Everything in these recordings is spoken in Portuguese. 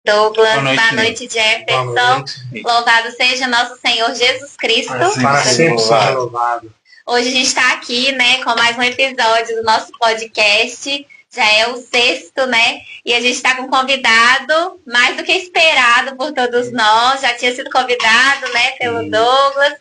Douglas, boa noite, Jefferson. Boa noite. Louvado seja nosso Senhor Jesus Cristo. Para sempre seja louvado. Hoje a gente está aqui, né, com mais um episódio do nosso podcast. Já é o 6º, né? E a gente está com um convidado mais do que esperado por todos nós. Já tinha sido convidado, né, pelo Douglas.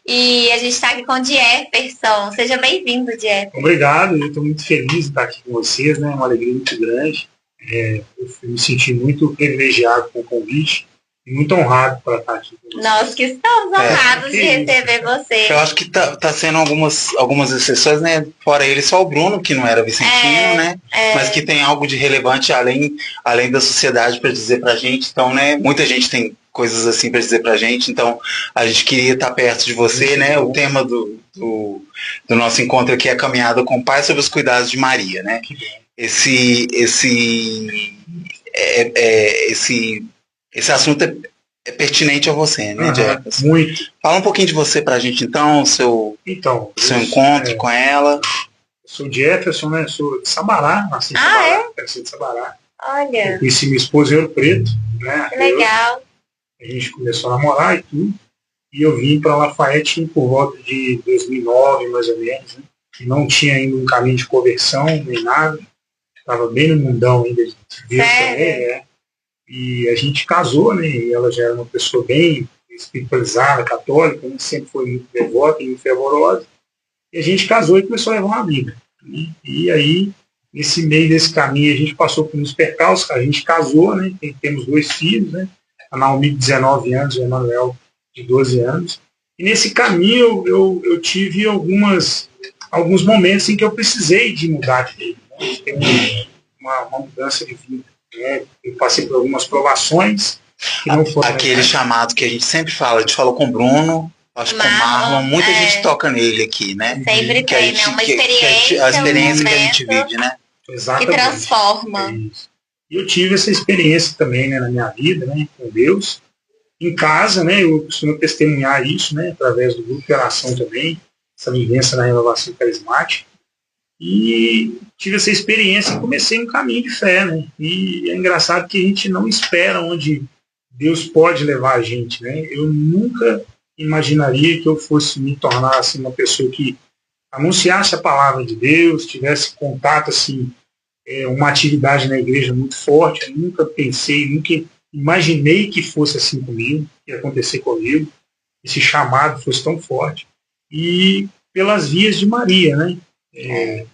E a gente está aqui com o Jefferson. Seja bem-vindo, Jefferson. Obrigado, eu estou muito feliz de estar aqui com vocês, né? Uma alegria muito grande. Eu me senti muito privilegiado com o convite e muito honrado para estar aqui com vocês. Nós que estamos honrados de receber você. Eu acho que tá sendo algumas exceções, né? Fora ele, só o Bruno, que não era vicentino, né? Mas que tem algo de relevante além da sociedade para dizer pra gente. Então, né? Muita gente tem coisas assim para dizer pra gente. Então, a gente queria estar perto de você, né? O tema do nosso encontro aqui é a caminhada com o Pai sobre os cuidados de Maria, né? Esse assunto é pertinente a você, né, Jefferson? Muito. Fala um pouquinho de você pra gente, então, o seu encontro com ela. Eu sou Jefferson, né? Sou de Sabará, nasci em Sabará. Nasci de Sabará. Olha. Eu conheci minha esposa em Ouro Preto, né? Que legal. A gente começou a namorar e tudo. E eu vim para Lafayette por volta de 2009, mais ou menos, né? Não tinha ainda um caminho de conversão, nem nada. Estava bem no mundão ainda de Deus também, E a gente casou, né? E ela já era uma pessoa bem espiritualizada, católica, né? Sempre foi muito devota e muito fervorosa. E a gente casou e começou a levar uma vida, né? E aí, nesse meio desse caminho, a gente passou por uns percalços, a gente casou, né? Temos 2 filhos, né? A Naomi de 19 anos e o Emanuel de 12 anos. E nesse caminho eu tive alguns momentos em que eu precisei de mudar de vida. Tem uma mudança de vida. Eu passei por algumas provações que não foram aquele chamado que a gente sempre fala. A gente falou com o Bruno, acho que com o Marlon, muita gente toca nele aqui, né? Sempre que tem, né? Uma experiência, a experiência que a gente vive, né? Exatamente. Que transforma. E eu tive essa experiência também, né, na minha vida, né, com Deus. Em casa, né, eu costumo testemunhar isso, né, através do grupo de oração também, essa vivência na renovação carismática. E tive essa experiência e comecei um caminho de fé, né? E é engraçado que a gente não espera onde Deus pode levar a gente, né? Eu nunca imaginaria que eu fosse me tornar assim, uma pessoa que anunciasse a palavra de Deus, tivesse contato, assim, uma atividade na igreja muito forte. Eu nunca pensei, nunca imaginei que fosse assim comigo, que ia acontecer comigo, esse chamado fosse tão forte. E pelas vias de Maria, né? É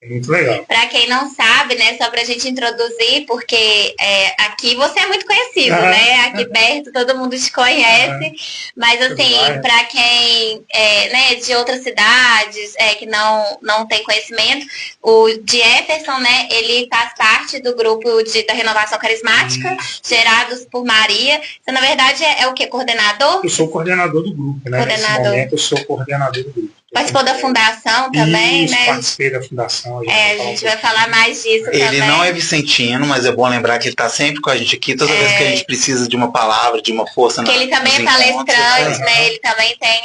muito legal. Para quem não sabe, né, só pra gente introduzir, porque aqui você é muito conhecido, né? Aqui perto todo mundo te conhece, mas assim, para quem né, de outras cidades que não tem conhecimento, o Jefferson, né, ele faz parte do grupo da Renovação Carismática, Gerados por Maria. Você, na verdade, é o quê? Coordenador? Eu sou coordenador do grupo, né? Nesse momento eu sou coordenador do grupo. Participou da fundação também, isso, né? Participei da fundação. A gente vai falar mais disso também. Ele não é vicentino, mas é bom lembrar que ele está sempre com a gente aqui, toda vez que a gente precisa de uma palavra, de uma força. Porque ele também é palestrante, né? Ele também tem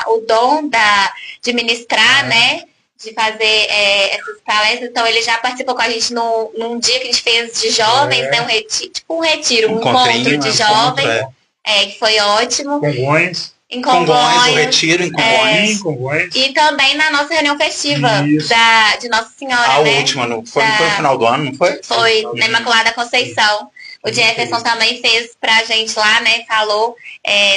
o dom de ministrar, né? De fazer essas palestras. Então ele já participou com a gente num dia que a gente fez de jovens, né? Um retiro, um encontro de jovens. Que foi ótimo. Congonhas. Em Congonhas, o retiro em Congonhas. E também na nossa reunião festiva de Nossa Senhora, a né? última, não foi no final do ano, não foi? Foi, na Imaculada Conceição. O Jefferson também fez pra gente lá, né? Falou,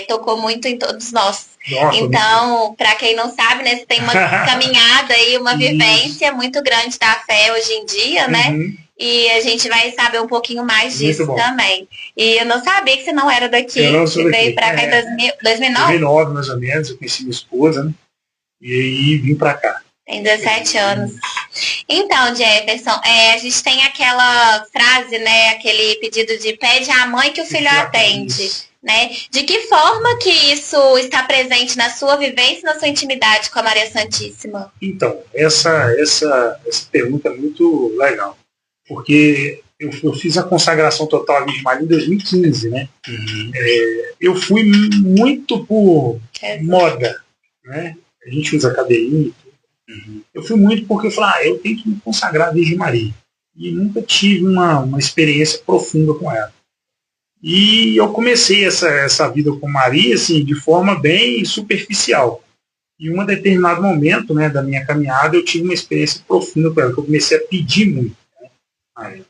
tocou muito em todos nós. Nossa, então, para quem não sabe, né? Você tem uma caminhada aí, uma vivência muito grande da fé hoje em dia, né? E a gente vai saber um pouquinho mais disso também. E eu não sabia que você não era daqui. Você veio pra cá em 2009? 2009, mais ou menos. Eu conheci minha esposa, né? E aí vim pra cá. Tem 17 anos. Então, Jefferson, a gente tem aquela frase, né? Aquele pedido de pede à mãe que o filho atende. Né? De que forma que isso está presente na sua vivência e na sua intimidade com a Maria Santíssima? Então, essa pergunta é muito legal. Porque eu fiz a consagração total à Virgem Maria em 2015, né? Eu fui muito por moda, né? A gente usa cadeirinha e tudo. Eu fui muito porque eu falei, eu tenho que me consagrar à Virgem Maria. E nunca tive uma experiência profunda com ela. E eu comecei essa vida com Maria, assim, de forma bem superficial. E em um determinado momento, né, da minha caminhada, eu tive uma experiência profunda com ela, que eu comecei a pedir muito, né,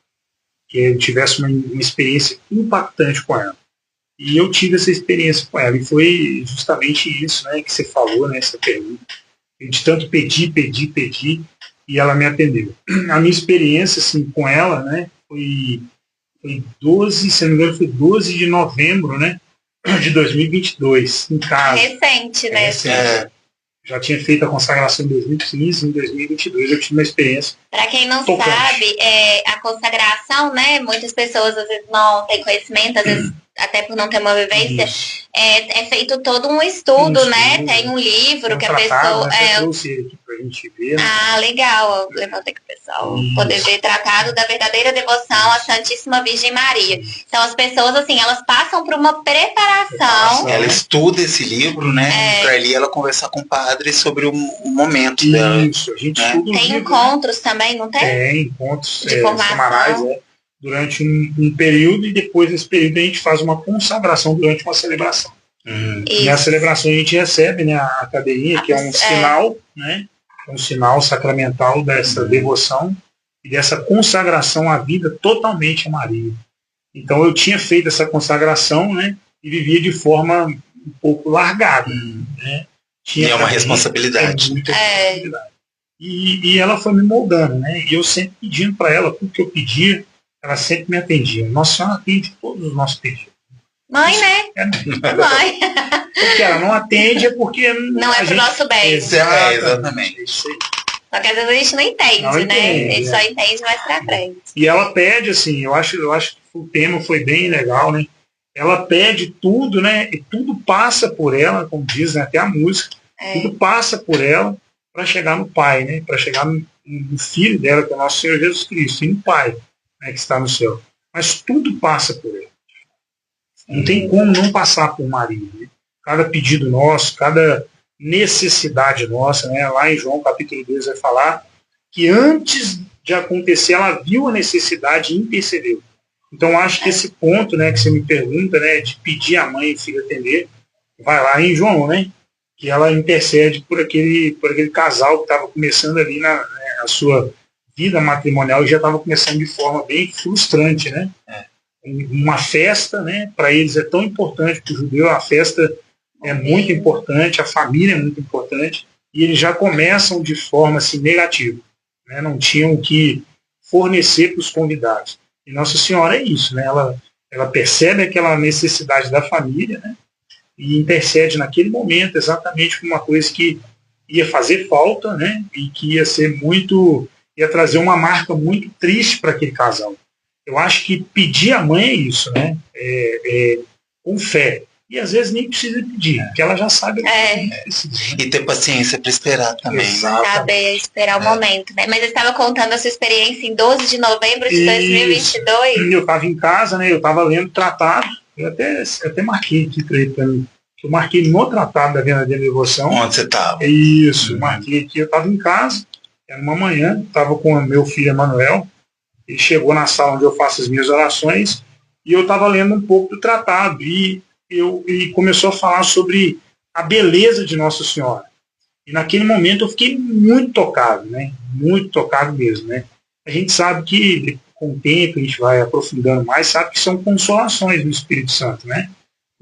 que eu tivesse uma experiência impactante com ela. E eu tive essa experiência com ela, e foi justamente isso, né, que você falou, né, essa pergunta. Eu de tanto pedir, e ela me atendeu. A minha experiência, assim, com ela, né, foi 12, se não me engano, foi 12 de novembro, né, de 2022, em casa. Recente, né? Já tinha feito a consagração em 2015, em 2022 eu tive uma experiência. Para quem não tocante. sabe, a consagração, né, muitas pessoas às vezes não têm conhecimento, às vezes até por não ter uma vivência, é feito todo um estudo, né? Tem um livro que a pessoa... Né? Trouxe aqui pra gente ver, né? Ah, legal. Levantei com o pessoal poder ver, tratado da verdadeira devoção à Santíssima Virgem Maria. Então as pessoas, assim, elas passam por uma preparação. Ela estuda esse livro, né? Pra ali ela conversar com o padre sobre o momento dela. Isso, a gente estuda o livro. Tem encontros também, não tem? Tem encontros de formação. Semanais, durante um período, e depois desse período a gente faz uma consagração durante uma celebração. E a celebração a gente recebe, né, a cadeirinha, que é um sinal, né, um sinal sacramental dessa devoção e dessa consagração à vida totalmente a Maria. Então eu tinha feito essa consagração, né, e vivia de forma um pouco largada. Né. E é uma responsabilidade. Muita responsabilidade. E ela foi me moldando, né, e eu sempre pedindo para ela tudo que eu pedia, ela sempre me atendia. Nossa Senhora atende todos os nossos pedidos. Mãe, né? Mãe. Porque ela não atende, porque... Não é pro nosso bem. Exatamente. Só que às vezes a gente não entende, né? A gente só entende mais pra frente. E ela pede, assim, eu acho que o tema foi bem legal, né? Ela pede tudo, né? E tudo passa por ela, como diz, né? Até a música. Tudo passa por ela para chegar no Pai, né? Para chegar no Filho dela, que é o nosso Senhor Jesus Cristo, e no Pai, né, que está no céu. Mas tudo passa por ela. Não tem como não passar por Maria. Né? Cada pedido nosso, cada necessidade nossa, né? Lá em João capítulo 2 vai falar que antes de acontecer ela viu a necessidade e intercedeu. Então acho que esse ponto, né, que você me pergunta, né, de pedir a mãe e filho atender, vai lá em João, né, que ela intercede por aquele casal que estava começando ali na sua vida matrimonial e já estava começando de forma bem frustrante, né? Uma festa, né? Para eles é tão importante, para o judeu a festa é muito importante, a família é muito importante, e eles já começam de forma assim, negativa, né? Não tinham que fornecer para os convidados. E Nossa Senhora é isso, né? Ela percebe aquela necessidade da família, né? E intercede naquele momento exatamente com uma coisa que ia fazer falta, né? E que ia trazer uma marca muito triste para aquele casal. Eu acho que pedir à mãe é isso, né? Com fé. E às vezes nem precisa pedir, porque ela já sabe o que precisa. E ter paciência para esperar também. Saber esperar o momento, né? Mas eu estava contando a sua experiência em 12 de novembro de 2022. Eu estava em casa, né? Eu estava lendo o tratado. Eu até marquei aqui para mim. Eu marquei no tratado da verdadeira devoção. Onde você estava? Isso, marquei aqui. Eu estava em casa, era uma manhã, estava com o meu filho Emanuel. Ele chegou na sala onde eu faço as minhas orações e eu estava lendo um pouco do tratado e começou a falar sobre a beleza de Nossa Senhora. E naquele momento eu fiquei muito tocado, né? Muito tocado mesmo, né? A gente sabe que com o tempo a gente vai aprofundando mais, sabe que são consolações do Espírito Santo, né?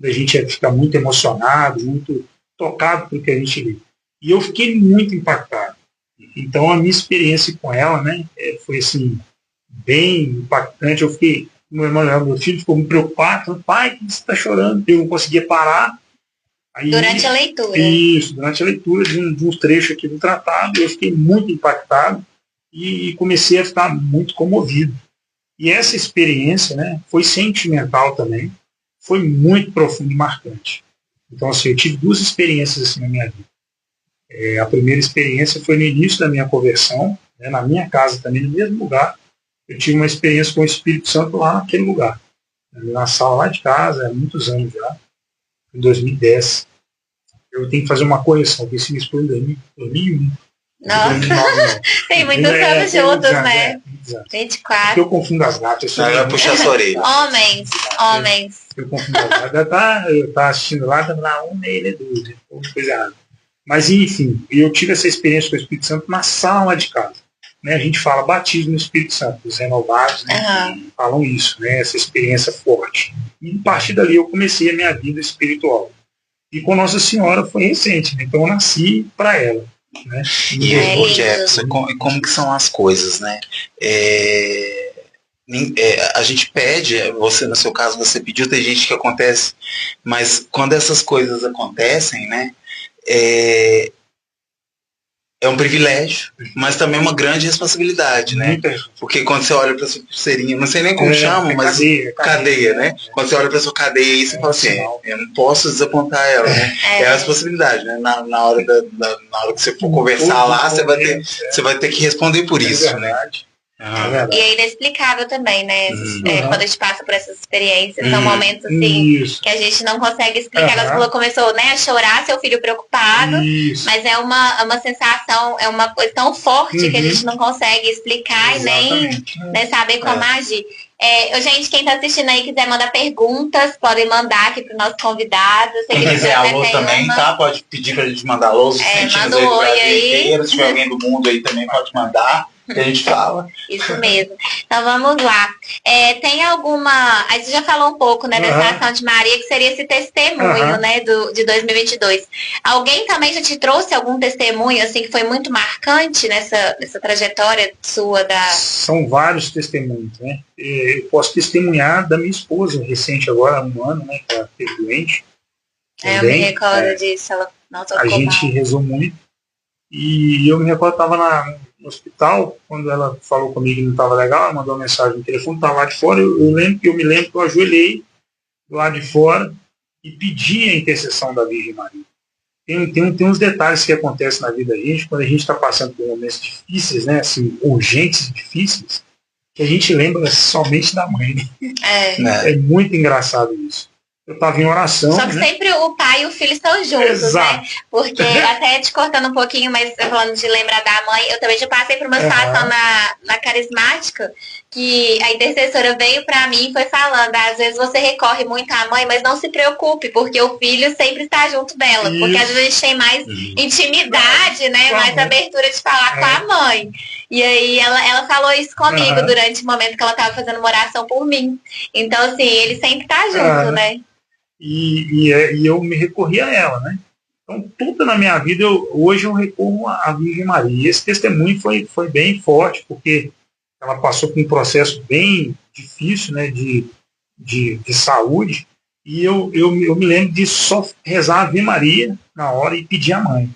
A gente fica muito emocionado, muito tocado pelo que a gente lê. E eu fiquei muito impactado. Então a minha experiência com ela, né, foi assim, bem impactante. Eu fiquei, meu filho ficou me preocupado, falando, pai, que você está chorando? Eu não conseguia parar. Aí, durante a leitura. Isso, durante a leitura de um trecho aqui do tratado, eu fiquei muito impactado e comecei a ficar muito comovido. E essa experiência, né, foi sentimental também, foi muito profunda e marcante. Então, assim, eu tive duas experiências assim na minha vida. A primeira experiência foi no início da minha conversão, né, na minha casa também, no mesmo lugar. Eu tive uma experiência com o Espírito Santo lá naquele lugar, na sala lá de casa, há muitos anos já, em 2010. Eu tenho que fazer uma correção, porque esse me expôs em 2001. Nossa, tem muitos anos juntos, né? 24. Porque eu confundo as datas. Vai puxar sua orelha. Homens. Eu confundo as datas. Eu tava assistindo lá, tava lá, ele é 12. Coisa errada. Mas, enfim, eu tive essa experiência com o Espírito Santo na sala de casa. Né? A gente fala batismo no Espírito Santo, os renovados, né? Falam isso, né? Essa experiência forte. E a partir dali eu comecei a minha vida espiritual. E com Nossa Senhora foi recente, né? Então eu nasci para ela. Né? E o Jefferson, como que são as coisas, né? A gente pede, você no seu caso você pediu, tem gente que acontece, mas quando essas coisas acontecem, né? É um privilégio, mas também uma grande responsabilidade, né? Porque quando você olha para sua pulseirinha, não sei nem como chama, mas cadeia, né? Quando você olha para sua cadeia e você fala assim, eu não posso desapontar ela, né? É a responsabilidade, né? Na hora que você for conversar lá, você vai ter que responder por isso, né? E é inexplicável também, né? Quando a gente passa por essas experiências, são momentos assim que a gente não consegue explicar. Ela começou, né, a chorar, seu filho preocupado, mas é uma sensação, é uma coisa tão forte que a gente não consegue explicar e nem saber como agir. Gente, quem está assistindo aí quiser mandar perguntas, podem mandar aqui para o nosso convidado. Se quem quiser alô também, tá? Pode pedir para a gente mandar alô. Manda um oi aí. Se tiver alguém do mundo aí também pode mandar. Que a gente fala. Isso mesmo. Então vamos lá. Tem alguma... A gente já falou um pouco, né, dessa ação de Maria, que seria esse testemunho, né, de 2022. Alguém também já te trouxe algum testemunho, assim, que foi muito marcante nessa trajetória sua da... São vários testemunhos, né? Eu posso testemunhar da minha esposa, recente agora, há um ano, né, que ela esteve doente. Eu me recordo disso. A gente rezou muito. E eu me recordo que estava no hospital, quando ela falou comigo que não estava legal, ela mandou uma mensagem no telefone, estava lá de fora, eu me lembro que eu ajoelhei lá de fora e pedi a intercessão da Virgem Maria. Tem uns detalhes que acontecem na vida da gente, quando a gente está passando por momentos difíceis, né, assim, urgentes e difíceis, que a gente lembra somente da mãe. Né? É muito engraçado isso. Eu estava em oração. Só que sempre o pai e o filho estão juntos, né? Porque, até te cortando um pouquinho, mas falando de lembrar da mãe, eu também já passei por uma situação na carismática, que a intercessora veio pra mim e foi falando, às vezes você recorre muito à mãe, mas não se preocupe, porque o filho sempre está junto dela. Isso. Porque às vezes a gente tem mais intimidade, né? Mais abertura de falar com a mãe. E aí ela falou isso comigo durante o momento que ela estava fazendo uma oração por mim. Então, assim, ele sempre tá junto, né? E eu me recorri a ela, né? Então, tudo na minha vida, hoje eu recorro à Virgem Maria. E esse testemunho foi bem forte, porque ela passou por um processo bem difícil, né, de saúde, e eu me lembro de só rezar a Ave Maria na hora e pedir a mãe.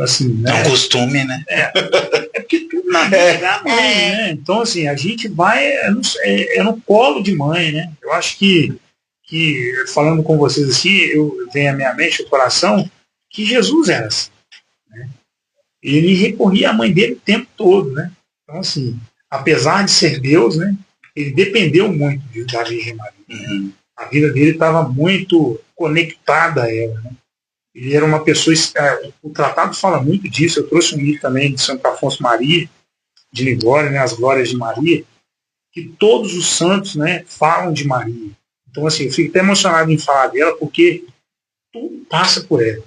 Assim, né? É um costume, né? É porque tudo na vida é a mãe, né? Então, assim, a gente vai no colo de mãe, né? Eu acho que falando com vocês aqui, vem à minha mente, o coração, que Jesus era assim, né? Ele recorria à mãe dele o tempo todo, né? Então, assim, apesar de ser Deus, né, ele dependeu muito da Virgem Maria. Né? A vida dele estava muito conectada a ela, né? Ele era uma pessoa... o tratado fala muito disso. Eu trouxe um livro também de Santo Afonso Maria, de Ligório, né, As Glórias de Maria, que todos os santos, né, falam de Maria. Então, assim, eu fico até emocionado em falar dela, porque tudo passa por ela.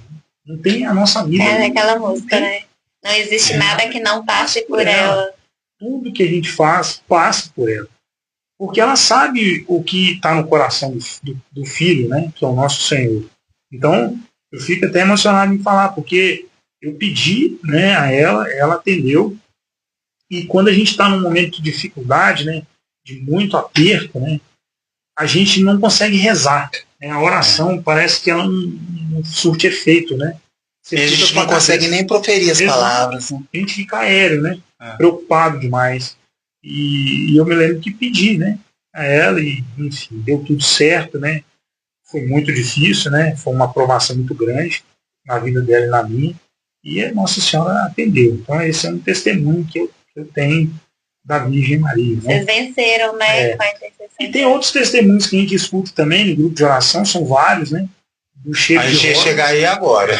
Não tem a nossa vida. Aquela música, né? Não existe nada que não passe por ela. Tudo que a gente faz, passa por ela. Porque ela sabe o que está no coração do filho, né? Que é o nosso Senhor. Então, eu fico até emocionado em falar, porque eu pedi, né, a ela atendeu. E quando a gente está num momento de dificuldade, né, de muito aperto, né, a gente não consegue rezar. Né? A oração parece que ela não surte efeito, né? A gente não consegue nem proferir as palavras. Né? A gente fica aéreo, né? Preocupado demais. E eu me lembro que pedi, né, a ela, e enfim, deu tudo certo, né? Foi muito difícil, né? Foi uma aprovação muito grande na vida dela e na minha. E a Nossa Senhora atendeu. Então esse é um testemunho que eu tenho da Virgem Maria. Né? Vocês venceram, né? Com a intercessão. E tem outros testemunhos que a gente escuta também no grupo de oração, são vários, né? Do cheiro a gente ia chegar aí agora.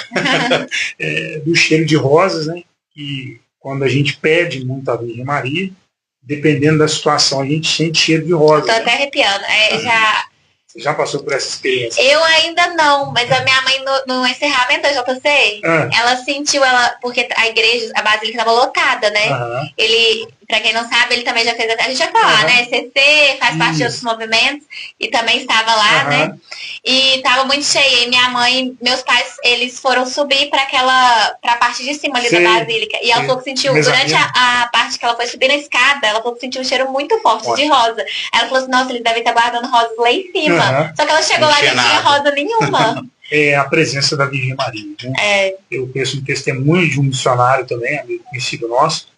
Do cheiro de rosas, né? que quando a gente pede muito a Virgem Maria, dependendo da situação, a gente sente cheiro de rosa. Tô até arrepiando. Você já passou por essa experiência? Eu ainda não, mas a minha mãe no encerramento da JC, ela sentiu, porque a igreja, a basílica estava lotada, né? Ele, pra quem não sabe, ele também já fez, a gente vai falar, né? CC, faz parte de outros movimentos, e também estava lá, né? E estava muito cheia. E minha mãe, meus pais, eles foram subir pra parte de cima ali da basílica. E ela falou que sentiu, durante a parte que ela foi subir na escada, ela falou que sentiu um cheiro muito forte de rosa. Ela falou assim, nossa, eles devem estar guardando rosas lá em cima. Só que ela chegou lá e não tinha rosa nenhuma. É a presença da Virgem Maria. Né? Eu conheço um testemunho de um missionário também, amigo conhecido nosso.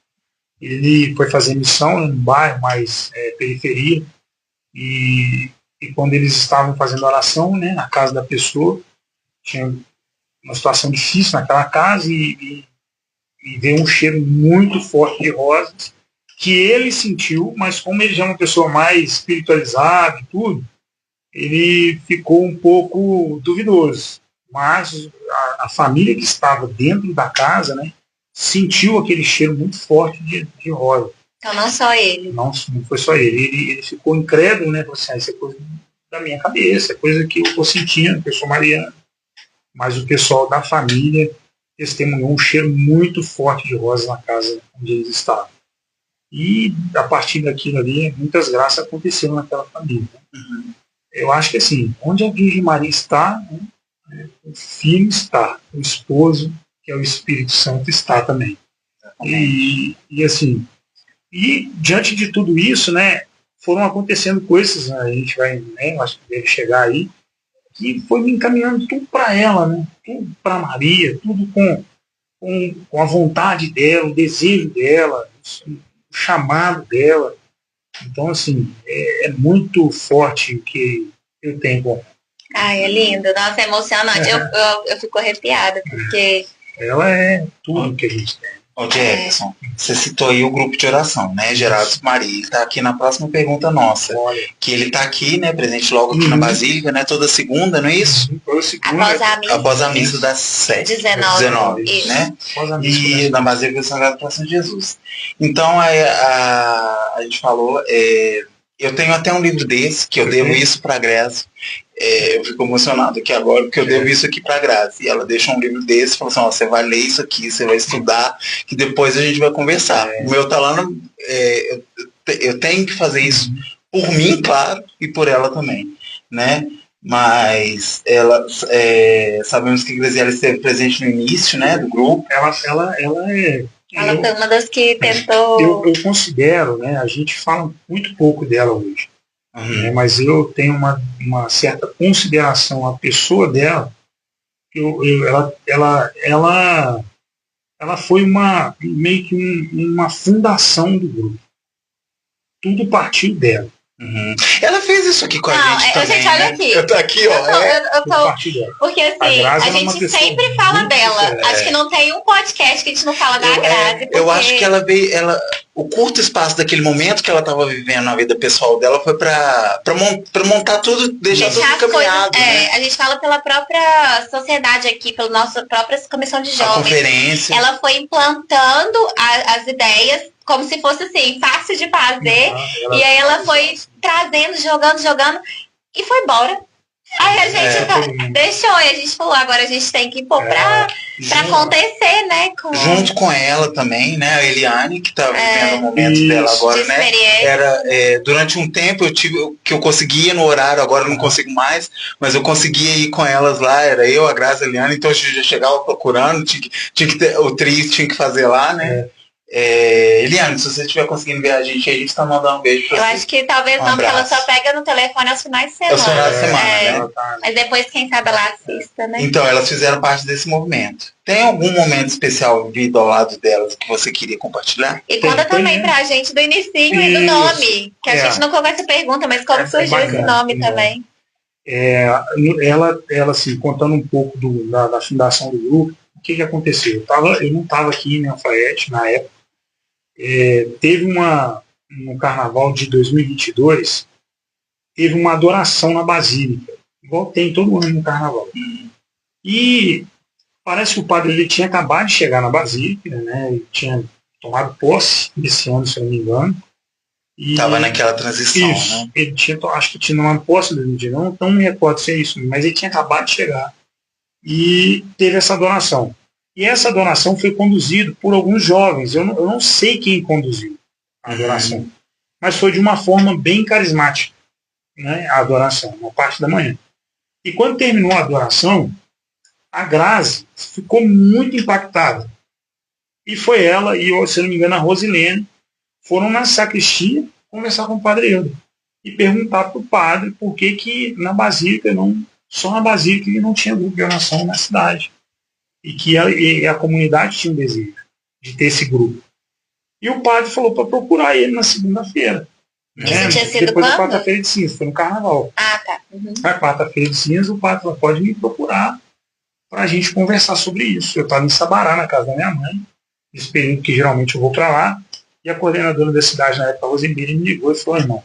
Ele foi fazer missão num bairro mais periferia. E quando eles estavam fazendo oração, né, na casa da pessoa, tinha uma situação difícil naquela casa e veio um cheiro muito forte de rosas que ele sentiu, mas como ele já é uma pessoa mais espiritualizada e tudo, ele ficou um pouco duvidoso. Mas a família que estava dentro da casa, né, sentiu aquele cheiro muito forte de rosa. Então não só ele. Não foi só ele. Ele ficou incrédulo, né? Falou assim, isso é coisa da minha cabeça, é coisa que eu estou sentindo, que eu sou mariana. Mas o pessoal da família testemunhou um cheiro muito forte de rosa na casa onde eles estavam. E a partir daquilo ali, muitas graças aconteceram naquela família. Eu acho que assim, onde a Virgem Maria está, né, o filho está, o esposo, que é o Espírito Santo, está também. E assim, e diante de tudo isso, né, foram acontecendo coisas, né, a gente vai, né, acho que deve chegar aí, que foi me encaminhando tudo para ela, né, tudo para Maria, tudo com a vontade dela, o desejo dela, o chamado dela. Então, assim, é muito forte o que eu tenho com ela. Ai, é lindo, nossa, é emocionante. Eu fico arrepiada, porque... Ela é tudo que a gente tem. Ô Jefferson, você citou aí o grupo de oração, né, Gerados Maria. Ele está aqui na próxima pergunta nossa. Olha. Que ele está aqui, né, presente logo aqui na Basílica, né, toda segunda, não é isso? Após a missa das 19, né? E na Basílica do Sagrado Coração de Jesus. Então, a gente falou, eu tenho até um livro desse, que eu devo isso para a Grazi. Eu fico emocionado aqui agora, porque eu devo isso aqui para a Grazi. E ela deixa um livro desse e falou assim, você vai ler isso aqui, você vai estudar, que depois a gente vai conversar. O meu tá lá, eu tenho que fazer isso por mim, claro, e por ela também, né? Mas ela, sabemos que a Graziela esteve presente no início, né, do grupo. Ela foi uma das que tentou... Eu considero, né, a gente fala muito pouco dela hoje. Né, mas eu tenho uma certa consideração à pessoa dela. Ela foi meio que uma fundação do grupo. Tudo partiu dela. Ela fez isso aqui com a gente também, gente, olha né? aqui. Eu tô aqui, ó. Porque assim, a gente sempre fala dela. Acho que não tem um podcast que a gente não fala da Grazi. Eu acho que ela veio, o curto espaço daquele momento que ela estava vivendo na vida pessoal dela foi para montar tudo, deixar tudo caminhado. Né? A gente fala pela própria sociedade aqui, pela nossa própria comissão de jovens. A conferência. Ela foi implantando as ideias como se fosse assim, fácil de fazer. E aí ela foi trazendo, jogando e foi embora. Aí a gente deixou, e a gente falou, agora a gente tem que pôr pra acontecer, né? Junto com ela também, né? A Eliane, que tá vivendo o momento dela agora, né? Era, durante um tempo eu conseguia no horário, agora eu não consigo mais, mas eu conseguia ir com elas lá, era eu, a Grazi, a Eliane, então eu já chegava procurando, tinha que ter, o Tris tinha que fazer lá, né? Eliane, se você estiver conseguindo ver a gente tá mandando um beijo pra você. Eu acho que talvez não, porque ela só pega no telefone aos finais de semana. Aos finais de semana, né? Mas depois, quem sabe, ela assista, né? Então, elas fizeram parte desse movimento. Tem algum momento especial vivido ao lado delas que você queria compartilhar? E conta também pra gente do inicinho e do nome. Que a gente não colocou essa pergunta, mas como surgiu esse nome também? Ela assim, contando um pouco da fundação do grupo, o que aconteceu? Eu não estava aqui em Alfaiete na época. Teve no carnaval de 2022, teve uma adoração na Basílica, igual tem todo ano no carnaval. E Parece que o padre ele tinha acabado de chegar na Basílica, né? Ele tinha tomado posse esse ano, se eu não me engano. Estava naquela transição, isso, né? Ele tinha, acho que tinha tomado posse do dia, não me recordo se é isso, mas ele tinha acabado de chegar. E teve essa adoração. E essa adoração foi conduzida por alguns jovens. Eu não sei quem conduziu a adoração, mas foi de uma forma bem carismática, né? A adoração, na parte da manhã. E quando terminou a adoração, a Grazi ficou muito impactada. E foi ela e, se não me engano, a Rosilene foram na sacristia conversar com o padre Eudo e perguntar para o padre por que na Basílica, só na Basílica, ele não tinha grupo de oração na cidade. E que a comunidade tinha um desejo de ter esse grupo. E o padre falou para procurar ele na segunda-feira. Isso tinha sido depois quando? da quarta-feira de cinza, foi no carnaval. Ah, tá. Uhum. Na quarta-feira de cinza, o padre falou, pode me procurar para a gente conversar sobre isso. Eu estava em Sabará, na casa da minha mãe, nesse período que geralmente eu vou para lá, e a coordenadora da cidade, na época, a Rosemary, me ligou e falou, irmão,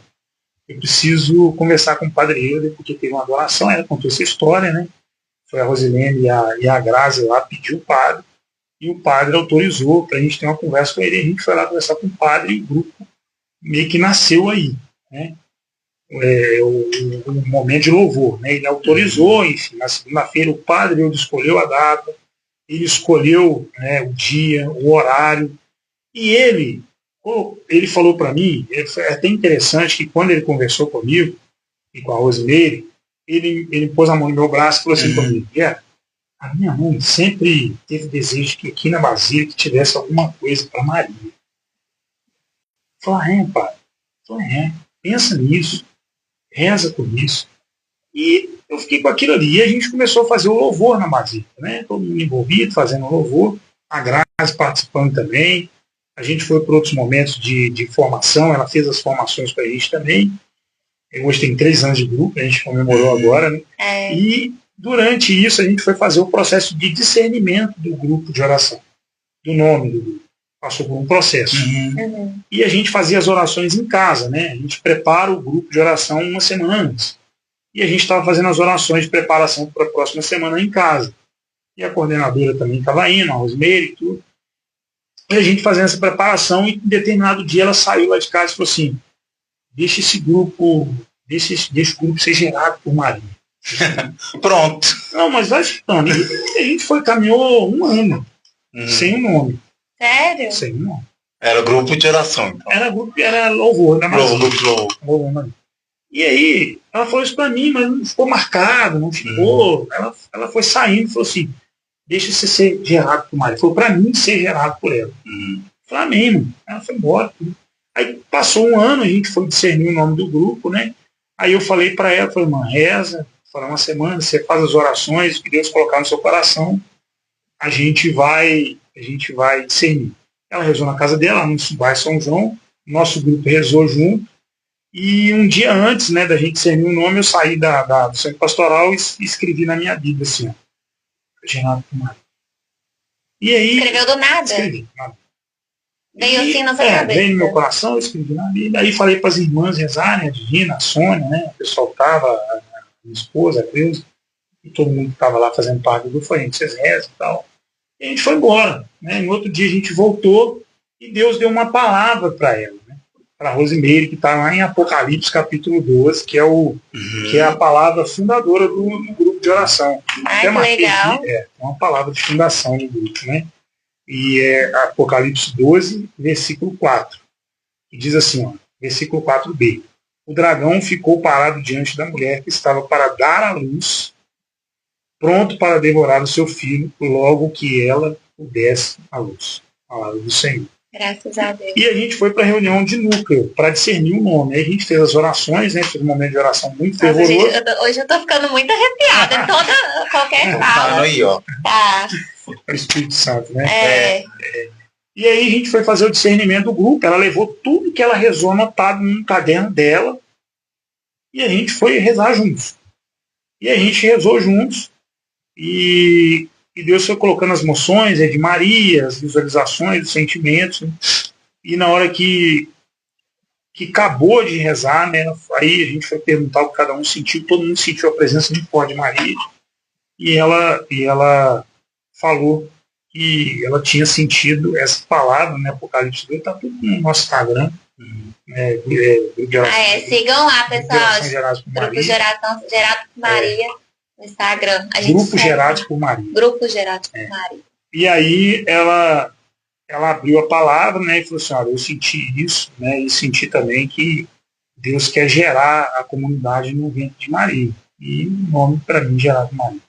eu preciso conversar com o padre Euler, porque teve uma adoração, ela contou essa história, né? Foi a Rosilene e a Grazi lá, pediu o padre, e o padre autorizou para a gente ter uma conversa com ele, e a gente foi lá conversar com o padre, e o grupo meio que nasceu aí, né? O momento de louvor, né? Ele autorizou, enfim, na segunda-feira o padre escolheu a data, ele escolheu, né, o dia, o horário, e ele falou para mim, é até interessante que quando ele conversou comigo e com a Rosemary, ele pôs a mão no meu braço e falou assim comigo, a minha mãe sempre teve desejo que aqui na Basílica tivesse alguma coisa para Maria. Eu falei, pai? Eu falei, pensa nisso, reza por isso. E eu fiquei com aquilo ali. E a gente começou a fazer o louvor na Basílica, né? Todo mundo envolvido, fazendo o louvor, a Grazi participando também. A gente foi por outros momentos de formação, ela fez as formações para a gente também. Hoje tem 3 anos de grupo, a gente comemorou agora, né? E durante isso a gente foi fazer o processo de discernimento do grupo de oração, do nome do grupo. Passou por um processo. E a gente fazia as orações em casa, né? A gente prepara o grupo de oração uma semana antes. E a gente estava fazendo as orações de preparação para a próxima semana em casa. E a coordenadora também estava indo, a Rosemary e tudo. E a gente fazendo essa preparação, e em determinado dia ela saiu lá de casa e falou assim, deixa esse grupo, deixa o grupo ser gerado por Maria. Pronto. Não, mas vai escutando. E a gente caminhou um ano, sem o nome. Sério? Sem o nome. Era grupo de oração, então. Era louvor, né? Louvor. E aí, ela falou isso pra mim, mas não ficou marcado, não ficou. Ela foi saindo e falou assim, deixa você ser gerado por Maria. Foi pra mim ser gerado por ela. Eu falei, amém, mano. Ela foi embora. Aí passou um ano, a gente foi discernir o nome do grupo, né? Aí eu falei pra ela, falei, mano, reza, falei, uma semana, você faz as orações que Deus colocar no seu coração, a gente vai discernir. Ela rezou na casa dela, no bairro São João, nosso grupo rezou junto, e um dia antes, né, da gente discernir o nome, eu saí do centro pastoral e escrevi na minha Bíblia assim, ó, Gerado por Maria. E aí... Escreveu do nada? Escrevi, nada. Veio assim na sua cabeça? Veio no meu coração, eu escrevi na Bíblia, aí falei para as irmãs rezarem, a Divina, a Sônia, né, o pessoal estava, a minha esposa, a Creuza, e todo mundo que estava lá fazendo parte do grupo, falei, vocês rezam e tal. E a gente foi embora, né? No outro dia a gente voltou e Deus deu uma palavra para ela, né? Para a Rosemary, que está lá em Apocalipse capítulo 12, que é a palavra fundadora do grupo de oração. Que legal. Uma palavra de fundação do grupo, né? E é Apocalipse 12, versículo 4, que diz assim, ó, versículo 4b, o dragão ficou parado diante da mulher que estava para dar à luz, pronto para devorar o seu filho, logo que ela pudesse à luz. Palavra do Senhor. Graças a Deus. E a gente foi para a reunião de núcleo, para discernir o nome. Aí a gente fez as orações, né? Fez um momento de oração muito fervoroso. Hoje eu tô ficando muito arrepiada. Qualquer fala. Aí, ó. Tá. O Espírito Santo, né? E aí a gente foi fazer o discernimento do grupo. Ela levou tudo que ela rezou anotado num caderno dela. E a gente foi rezar juntos. E a gente rezou juntos. E Deus foi colocando as moções de Maria, as visualizações, os sentimentos. Né? E na hora que acabou de rezar, né, aí a gente foi perguntar o que cada um sentiu. Todo mundo sentiu a presença muito forte de Maria. E ela falou que ela tinha sentido essa palavra, né, Apocalipse 2, está tudo no nosso Instagram. Sigam lá, pessoal. Grupo Geração Gerado por Maria no Instagram. Grupo Gerados por Maria. Grupo Gerados por Maria. E aí ela abriu a palavra, né, e falou assim, olha, eu senti isso, né, e senti também que Deus quer gerar a comunidade no ventre de Maria. E o nome para mim, Gerado Maria.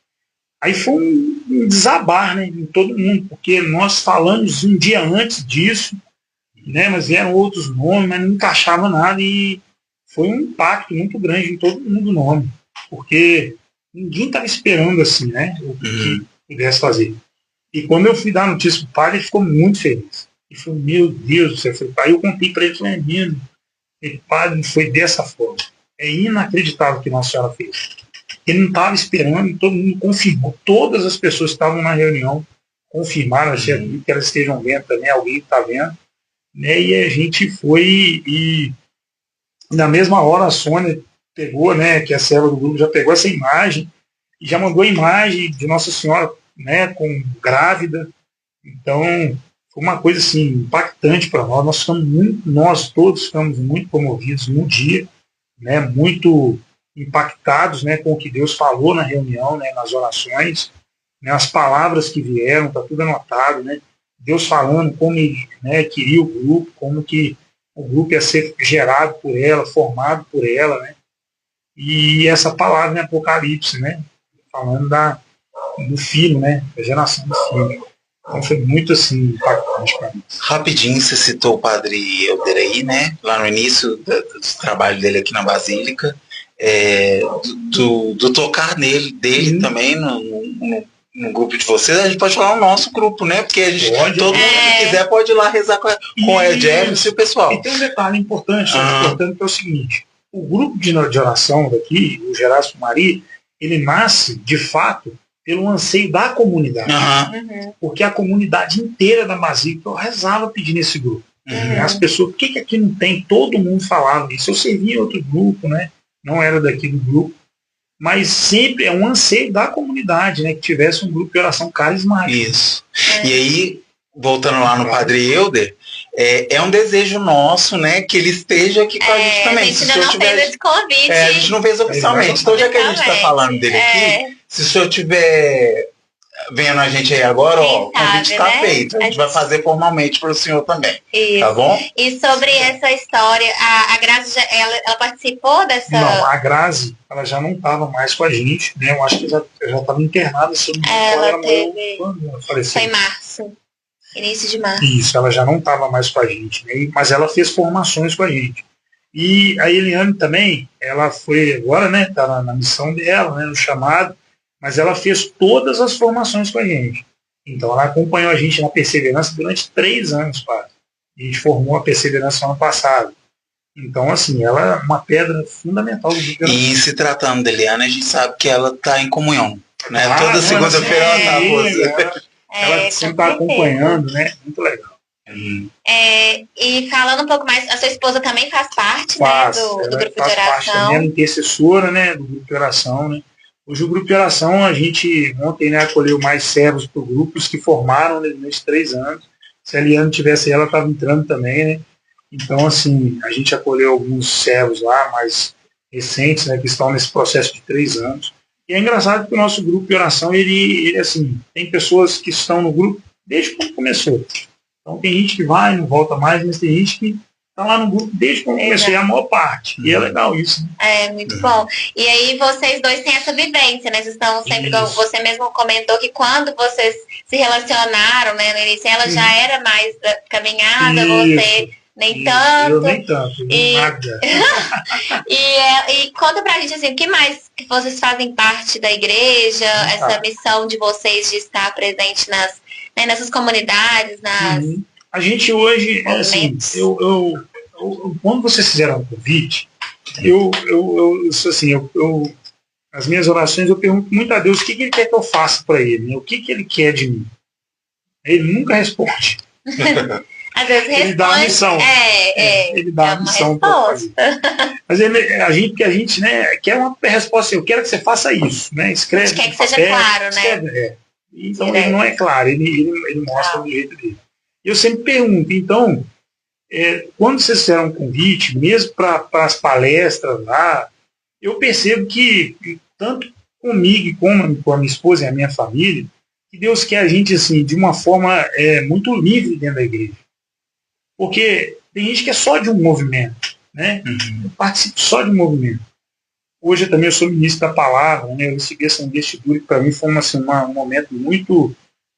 Aí foi um desabar, né, em todo mundo, porque nós falamos um dia antes disso, né, mas vieram outros nomes, mas não encaixava nada e foi um impacto muito grande em todo mundo o nome, porque ninguém estava esperando assim, né, o que pudesse fazer. E quando eu fui dar a notícia para o padre, ele ficou muito feliz. Ele falou, meu Deus do céu, aí eu contei para ele, falei, menino, o padre foi dessa forma. É inacreditável o que Nossa Senhora fez. Ele não estava esperando, todo mundo confirmou. Todas as pessoas que estavam na reunião confirmaram, que elas estejam vendo também, alguém está vendo. Né? E a gente foi e na mesma hora a Sônia pegou, né, que é a célula do grupo, já pegou essa imagem e já mandou a imagem de Nossa Senhora, né, com grávida. Então foi uma coisa assim impactante para nós. Nós todos ficamos muito comovidos no dia, né, muito impactados, né, com o que Deus falou na reunião, né, nas orações, né, as palavras que vieram, está tudo anotado, né, Deus falando como ele, né, queria o grupo, como que o grupo ia ser gerado por ela, formado por ela, né, e essa palavra em Apocalipse, né, falando do filho, né, da geração do filho. Então foi muito assim impactante para mim. Rapidinho, você citou o padre Helder aí, né, lá no início do trabalho dele aqui na Basílica. Do tocar dele também no grupo de vocês, a gente pode falar no nosso grupo, né? Porque a gente, todo mundo que quiser pode ir lá rezar com a James e o pessoal. E tem um detalhe importante, que é o seguinte: o grupo de oração daqui, o Gerados por Maria, ele nasce de fato pelo anseio da comunidade. Porque a comunidade inteira da Basílica rezava pedindo esse grupo. As pessoas, por que aqui não tem? Todo mundo falava isso. Eu servia em outro grupo, né? Não era daqui do grupo, mas sempre é um anseio da comunidade, né, que tivesse um grupo de oração carismático. Isso. E aí, voltando lá no Padre Helder, é um desejo nosso, né, que ele esteja aqui com a gente também. A gente ainda não fez esse convite. A gente não fez oficialmente. Então, já que a gente está falando dele aqui, se o senhor tiver vendo a gente aí agora, o convite está feito. A gente vai fazer formalmente para o senhor também. Isso. Tá bom? E sobre essa história, a Grazi, ela participou dessa... Não, a Grazi, ela já não estava mais com a gente, né? Eu acho que já estava internada. Se eu não ela foi em março. Início de março. Isso, ela já não estava mais com a gente, né? Mas ela fez formações com a gente. E a Eliane também, ela foi agora, né? Está na missão dela, né? No chamado. Mas ela fez todas as formações com a gente. Então ela acompanhou a gente na Perseverança durante 3 anos, quase. A gente formou a Perseverança no ano passado. Então, assim, ela é uma pedra fundamental do grupo. E se tratando da Eliane, a gente sabe que ela está em comunhão. Né? Toda segunda-feira ela está. Ela sempre está acompanhando, né? Muito legal. E falando um pouco mais, a sua esposa também faz parte, né, do grupo de oração. Faz parte também, ela é intercessora, né, do grupo de oração, né. Hoje o grupo de oração, a gente ontem, né, acolheu mais servos para o grupo, os que formaram nesses 3 anos. Se a Eliane tivesse, ela estava entrando também, né. Então, assim, a gente acolheu alguns servos lá, mais recentes, né, que estão nesse processo de 3 anos. E é engraçado que o nosso grupo de oração, ele assim, tem pessoas que estão no grupo desde quando começou. Então tem gente que vai, não volta mais, mas tem gente que está lá no grupo desde quando começou, é a maior parte. E é legal isso. Né? É, muito bom. E aí vocês dois têm essa vivência, né? Vocês estão sempre, como você mesmo comentou, que quando vocês se relacionaram, né, no início, ela já era mais caminhada, você... Nem tanto. Eu nem tanto, nada. E conta pra gente assim, o que mais que vocês fazem parte da igreja, essa missão de vocês de estar presente nessas comunidades, A gente hoje, assim, quando vocês fizeram o convite, as minhas orações, eu pergunto muito a Deus o que ele quer que eu faça para ele, né? O que ele quer de mim. Ele nunca responde. Às vezes ele dá a missão. Ele dá a missão para fazer. Mas a gente, né, quer uma resposta. Eu quero que você faça isso, né? Escreve. A gente quer que seja claro, né? Então ele não é claro, ele mostra do jeito dele. Eu sempre pergunto, então, quando vocês fizeram um convite, mesmo para as palestras lá, eu percebo que, tanto comigo como com a minha esposa e a minha família, que Deus quer a gente assim, de uma forma muito livre dentro da igreja. Porque tem gente que é só de um movimento, né? Eu participo só de um movimento. Hoje eu também sou ministro da palavra, né? Eu recebi essa investidura que para mim foi um momento muito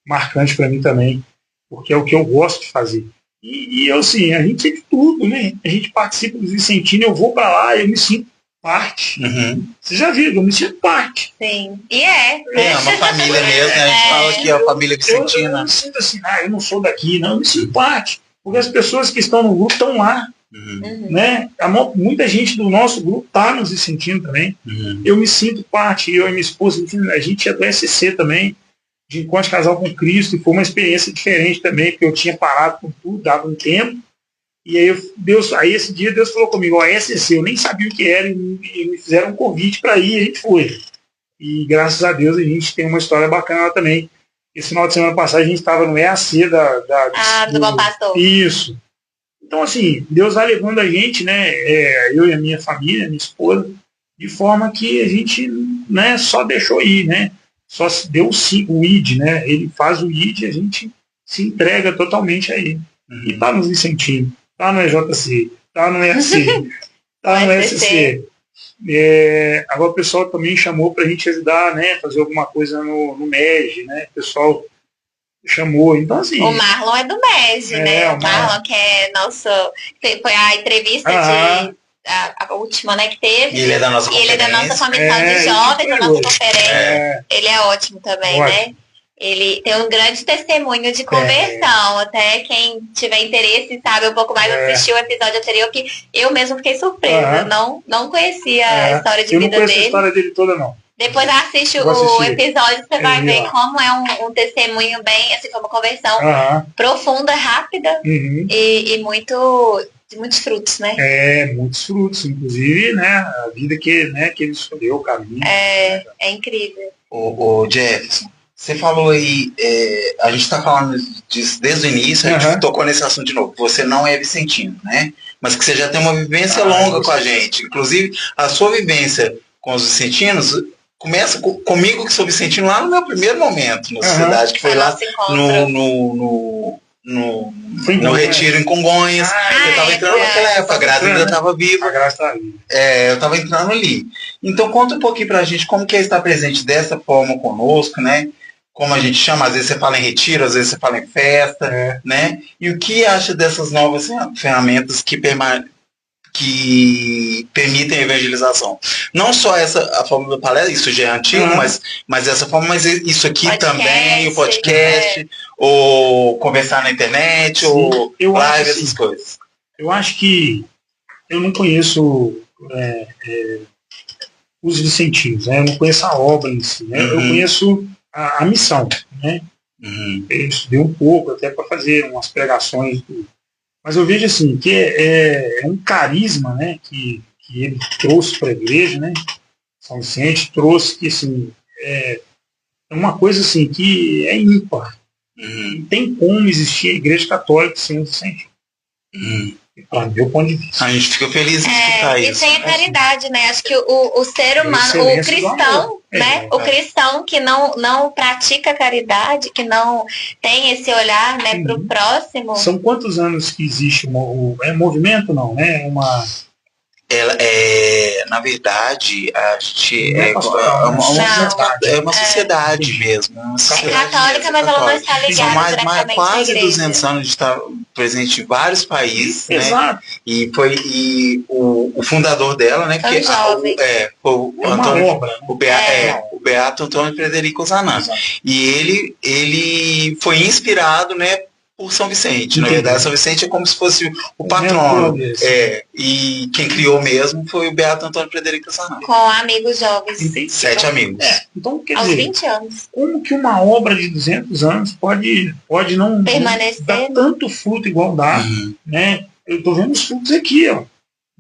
marcante para mim também, porque é o que eu gosto de fazer. E eu, assim, a gente é de tudo, né? A gente participa dos Vicentinos, eu vou para lá, eu me sinto parte. Você já viu, eu me sinto parte. Sim, É uma família mesmo, né? A gente fala que é a família Vicentina. Eu não me sinto assim, eu não sou daqui, não, eu me sinto parte. Porque as pessoas que estão no grupo estão lá. Né? Muita gente do nosso grupo está nos sentindo também. Eu me sinto parte, eu e minha esposa, a gente é do SC também, de Encontro de Casal com Cristo, e foi uma experiência diferente também, porque eu tinha parado com tudo, dava um tempo, e aí esse dia Deus falou comigo, SC, eu nem sabia o que era, e me fizeram um convite para ir, e a gente foi. E graças a Deus a gente tem uma história bacana lá também. Esse final de semana passado a gente estava no EAC do Bom Pastor. Isso. Então, assim, Deus vai levando a gente, né, eu e a minha família, minha esposa, de forma que a gente, né, só deixou ir, né, só deu o ID, né, ele faz o ID e a gente se entrega totalmente a ele. E está nos Vicentinos, está no EJC, está no EAC, está no SC. Agora o pessoal também chamou para a gente ajudar, né, fazer alguma coisa no MEG, né, o pessoal chamou, então assim... O Marlon é do MEG, né? O Marlon que é nosso... Foi a entrevista a última, né, que teve. E ele é da nossa conferência. Ele é da nossa comissão de jovens, da nossa conferência. Ele é ótimo também, né? Ele tem um grande testemunho de conversão. Até quem tiver interesse e sabe um pouco mais, assistiu o episódio anterior, que eu mesmo fiquei surpresa. Não conhecia a história de vida dele. Eu não conheço a história dele toda, não. Depois assiste o episódio, você vai ver como é um testemunho bem, assim, foi uma conversão profunda, rápida e de muitos frutos, né? Muitos frutos, inclusive, né, a vida que ele escolheu, o caminho. É incrível. O Jefferson, você falou aí, a gente está falando disso desde o início, a gente tocou nesse assunto de novo, você não é vicentino, né? Mas que você já tem uma vivência longa com a gente. Inclusive, a sua vivência com os vicentinos começa comigo, que sou vicentino, lá no meu primeiro momento na sociedade, que foi lá no retiro em Congonhas. Eu estava entrando naquela época, a Graça ainda estava viva. Eu estava entrando ali. Então conta um pouquinho pra gente como que é estar presente dessa forma conosco, né? Como a gente chama, às vezes você fala em retiro, às vezes você fala em festa, né? E o que acha dessas novas ferramentas que permitem a evangelização? Não só a forma da palestra, isso já é antigo, mas essa forma, mas isso aqui também, o podcast, ou conversar na internet, ou live, essas coisas. Eu acho que eu não conheço os vicentinos, né? Eu não conheço a obra em si, né? Eu conheço a missão, né? Eu estudei um pouco até para fazer umas pregações, mas eu vejo assim que é um carisma, né, que ele trouxe para a igreja, né? São Vicente trouxe, que assim, é uma coisa assim que é ímpar. Não tem como existir a igreja católica sem o Vicente. Para meu ponto de vista. A gente fica feliz de escutar isso. E tem a caridade, né? Acho que o ser humano, o cristão, né? O cristão que não pratica caridade, que não tem esse olhar, né, para o próximo. São quantos anos que existe movimento, não, né? Na verdade, a gente é uma sociedade mesmo. É católica, mas ela não está ligada diretamente quase 200 anos de estar presente em vários países, né? E foi o fundador dela, né? Que foi o Beato Antônio Frederico Zanam. E ele foi inspirado, né, por São Vicente. Na verdade, São Vicente é como se fosse o patrono. E quem criou mesmo foi o Beato Antônio Frederico Zanam. Com amigos jovens. 7 amigos. Então, quer aos dizer, 20 anos. Como que uma obra de 200 anos pode não permanecer, dar tanto fruto igual dá, né? Eu estou vendo os frutos aqui, ó.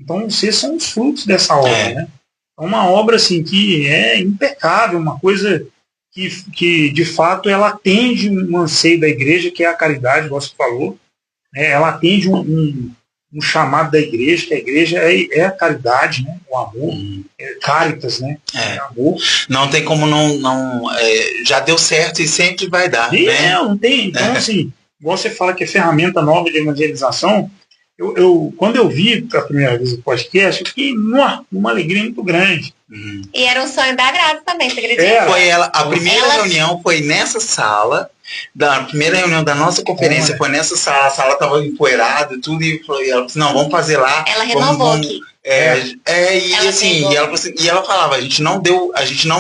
Então, vocês são os frutos dessa obra, né? É uma obra, assim, que é impecável, uma coisa que de fato ela atende um anseio da igreja, que é a caridade, igual você falou, né? Ela atende um chamado da igreja, que a igreja é a caridade, né? O amor, caritas, né? Amor. Não tem como já deu certo e sempre vai dar, né? Não tem. Então, assim, igual você fala que é ferramenta nova de evangelização, quando eu vi pela primeira vez o podcast, eu fiquei numa alegria muito grande. E era um sonho da Graça também, você acredita? Foi a primeira reunião foi nessa sala, a primeira reunião da nossa conferência foi nessa sala, a sala estava empoeirada e tudo, e ela disse, não, vamos fazer lá. Ela renovou aqui. E ela falava, a gente não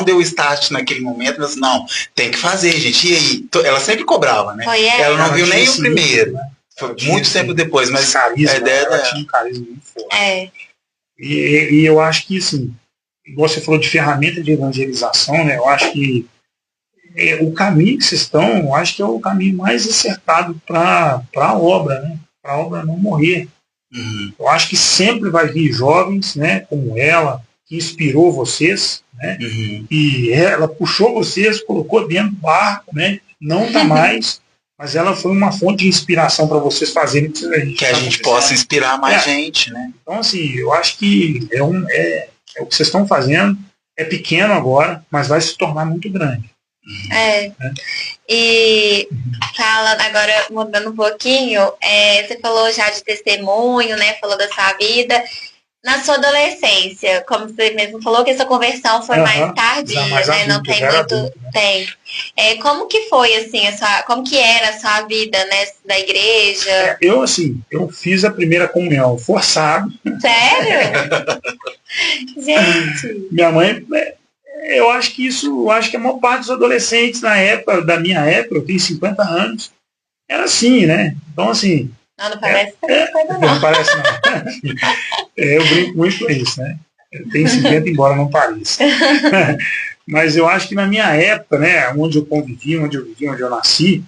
deu start naquele momento, mas não, tem que fazer, gente. E aí? Ela sempre cobrava, né? Ela não viu nem o primeiro. Né? Foi muito tempo depois, mas carisma, a ideia ela tinha um carisma muito forte. E eu acho que, assim, igual você falou de ferramenta de evangelização, né? Eu acho que o caminho que vocês estão, eu acho que é o caminho mais acertado para a obra, né? Para a obra não morrer. Eu acho que sempre vai vir jovens, né? Como ela, que inspirou vocês, né? E ela puxou vocês, colocou dentro do barco, né? Não está mais. Mas ela foi uma fonte de inspiração para vocês fazerem que a gente possa inspirar mais gente, né? Então, assim, eu acho que é o que vocês estão fazendo, é pequeno agora, mas vai se tornar muito grande. E falando agora, mudando um pouquinho, você falou já de testemunho, né? Falou da sua vida. Na sua adolescência, como você mesmo falou, que essa conversão foi mais tardia, né? Não tem muito tempo. Como que foi, assim, como que era a sua vida, né, da igreja? Eu fiz a primeira comunhão forçado. Sério? Gente. Minha mãe, eu acho que a maior parte dos adolescentes da minha época, eu tenho 50 anos, era assim, né? Então, assim... Não parece coisa não. Não parece não. Eu brinco muito com isso, né? Eu tenho 50, embora não pareça. Mas eu acho que na minha época, né, onde eu convivi, onde eu nasci,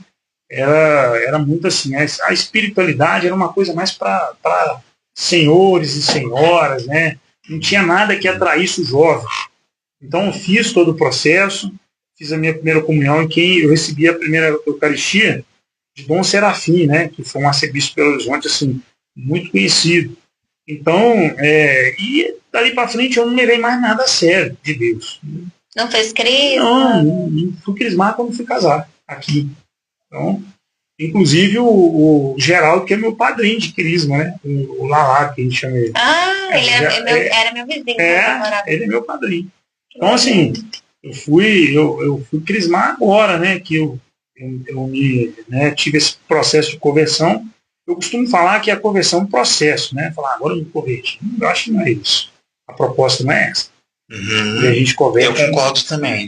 era muito assim, a espiritualidade era uma coisa mais para senhores e senhoras, né? Não tinha nada que atraísse o jovem. Então eu fiz todo o processo, fiz a minha primeira comunhão, em que eu recebi a primeira Eucaristia de Dom Serafim, né, que foi um arcebispo Belo Horizonte, assim, muito conhecido. Então, e dali para frente eu não levei mais nada a sério de Deus. Não fez crisma? Não fui crismar quando fui casar, aqui. Então, inclusive o Geraldo, que é meu padrinho de crisma, né, o Lalá, que a gente chama ele. Ele era meu vizinho. Ele é meu padrinho. Então, assim, eu fui crismar agora, né, que eu tive esse processo de conversão. Eu costumo falar que a conversão é um processo, né? Falar, agora eu me converti. Eu acho que não é isso. A proposta não é essa. E a gente converte. Eu concordo também.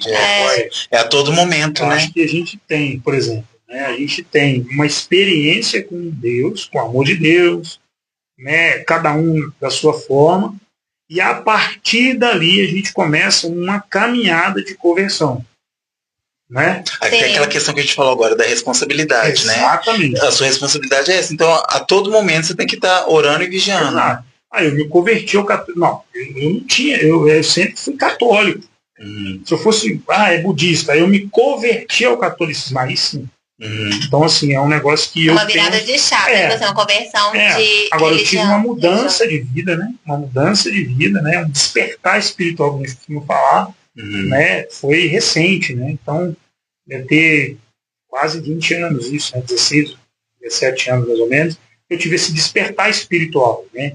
É a todo momento, né? Acho que a gente tem, por exemplo, né? A gente tem uma experiência com Deus, com o amor de Deus, né? Cada um da sua forma, e a partir dali a gente começa uma caminhada de conversão. Né? Aí tem aquela questão que a gente falou agora da responsabilidade, Exatamente. né? A sua responsabilidade é essa. Então, a todo momento você tem que estar orando e vigiando. Exato. Eu me converti ao católico. Não, eu não tinha, eu sempre fui católico. Se eu fosse, budista, eu me converti ao catolicismo, aí sim. Então, assim, é um negócio que uma virada de chave, uma conversão de agora, eu tive uma mudança de vida, né? Uma mudança de vida, né? Um despertar espiritual, como eu costumo falar, né? Foi recente, né? Então, deve ter quase 20 anos isso, né? 16, 17 anos mais ou menos, eu tive esse despertar espiritual, né?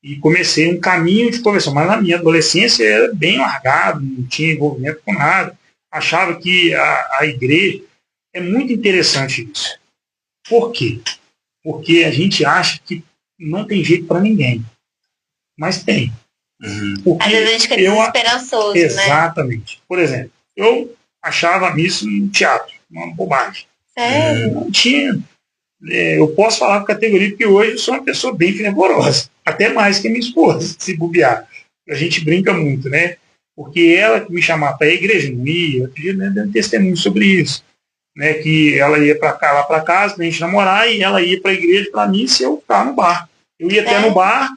E comecei um caminho de conversão, mas na minha adolescência era bem largado, não tinha envolvimento com nada, achava que a igreja, é muito interessante isso. Por quê? Porque a gente acha que não tem jeito para ninguém, mas tem. Às vezes a gente fica desesperançoso, exatamente. Por exemplo, eu achava isso no teatro, uma bobagem. Sério? Não tinha. Eu posso falar com categoria porque hoje eu sou uma pessoa bem fervorosa, até mais que a minha esposa, se bobear. A gente brinca muito, né? Porque ela que me chamava para a igreja, não ia, eu pedi um testemunho sobre isso. Né? Que ela ia para cá, lá para casa, para a gente namorar, e ela ia para a igreja para mim se eu ficar no bar. Eu ia até no bar,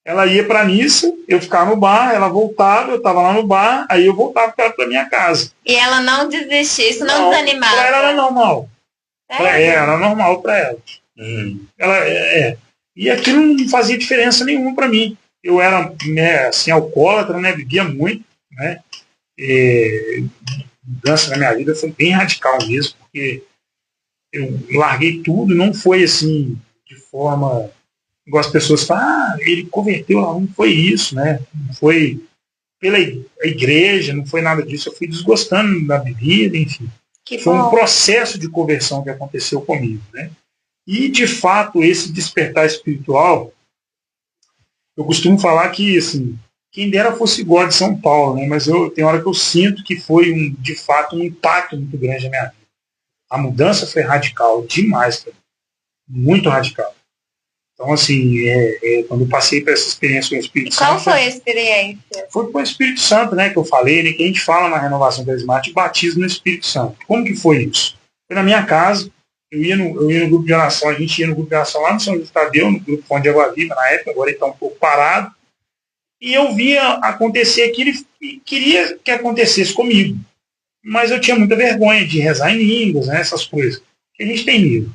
Ela ia para a missa, eu ficava no bar, ela voltava, eu estava lá no bar, aí eu voltava para minha casa. E ela não desistia, isso não desanimava? Para ela era normal. Era normal para ela. Ela E aquilo não fazia diferença nenhuma para mim. Eu era, né, assim, alcoólatra, né, bebia muito, né, mudança na minha vida foi bem radical mesmo, porque eu larguei tudo, não foi assim, de forma, igual as pessoas falam, ele converteu, não foi isso, né, não foi pela igreja, não foi nada disso, eu fui desgostando da bebida, enfim. Foi um processo de conversão que aconteceu comigo, né. E, de fato, esse despertar espiritual, eu costumo falar que, assim, quem dera fosse igual de São Paulo, né? Mas tem hora que eu sinto que foi, de fato, um impacto muito grande na minha vida. A mudança foi radical demais, cara. Muito radical. Então, assim, quando eu passei por essa experiência com o Espírito Santo... Qual foi a experiência? Foi com o Espírito Santo, né? Que eu falei, né, que a gente fala na renovação carismática, batismo no Espírito Santo. Como que foi isso? Foi na minha casa. Eu ia no grupo de oração, a gente ia no grupo de oração lá no São José Tadeu, no grupo Fonte de Água Viva, na época, agora ele está um pouco parado, e eu via acontecer aquilo e queria que acontecesse comigo. Mas eu tinha muita vergonha de rezar em línguas, né, essas coisas, que a gente tem medo.